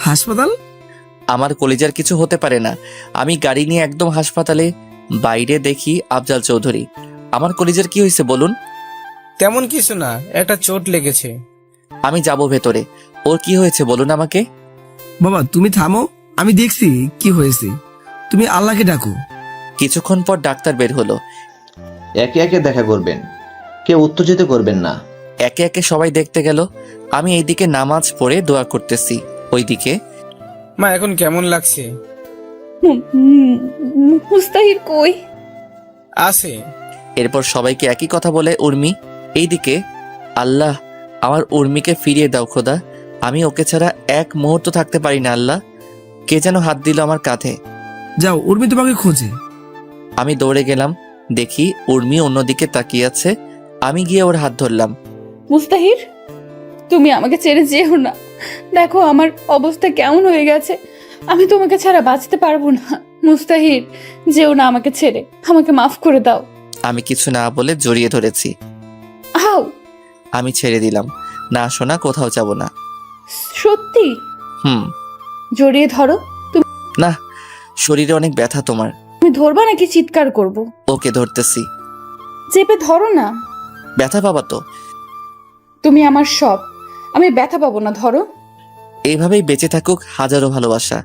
হাসপাতাল। আমার কলিজার কিছু হতে পারে না। আমি গাড়ি নিয়ে একদম হাসপাতালে। বাইরে দেখি আফজাল চৌধুরী। আমার কলিজার কি হয়েছে বলুন? তেমন কিছু না, একটা চোট লেগেছে। আমি যাব ভেতরে। ওর কি হয়েছে বলুন আমাকে। বাবা তুমি থামো, আমি দেখছি কি হয়েছে। তুমি আল্লাহকে ডাকো। কিছুক্ষণ পর ডাক্তার বের হলো। একে একে দেখা করবেন, কেউ উত্তেজিত করবেন না। একে একে সবাই দেখতে গেল। আমি এইদিকে নামাজ পড়ে দোয়া করতেছি, ওইদিকে মা, এখন কেমন লাগছে? মুস্তাহির কই? আছে। এরপর সবাইকে একই কথা বলে উর্মি। এইদিকে আল্লাহ, আমার উর্মিকে ফিরিয়ে দাও খোদা। আমি ওকে ছাড়া এক মুহূর্ত থাকতে পারি না আল্লাহ। কে যেন হাত দিল আমার কাঁধে। যাও, উর্মি তোমাকে খোঁজে। আমি দৌড়ে গেলাম, দেখি উর্মি অন্যদিকে তাকিয়ে আছে। আমি গিয়ে ওর হাত ধরলাম। মুস্তাহির, তুমি আমাকে ছেড়ে যেও না। দেখো আমার অবস্থা কেমন হয়ে গেছে, আমি তোমাকে ছাড়া বাঁচতে পারবো না। মুস্তাহির, যেও না আমাকে ছেড়ে, আমাকে মাফ করে দাও। আমি কিছু না বলে জড়িয়ে ধরেছি। আও, আমি ছেড়ে দিলাম, না শোনা কোথাও যাব না। সত্যি? হুম। জড়িয়ে ধরো। না, শরীরে অনেক ব্যথা তোমার। তুমি ধরবা নাকি চিৎকার করব? ওকে ধরতেছি। চেপে ধরো না। ব্যথা পাবা তো? তুমি আমার সব, আমি ব্যথা পাবো না, ধরো। এইভাবেই বেঁচে থাকুক হাজারো ভালোবাসা।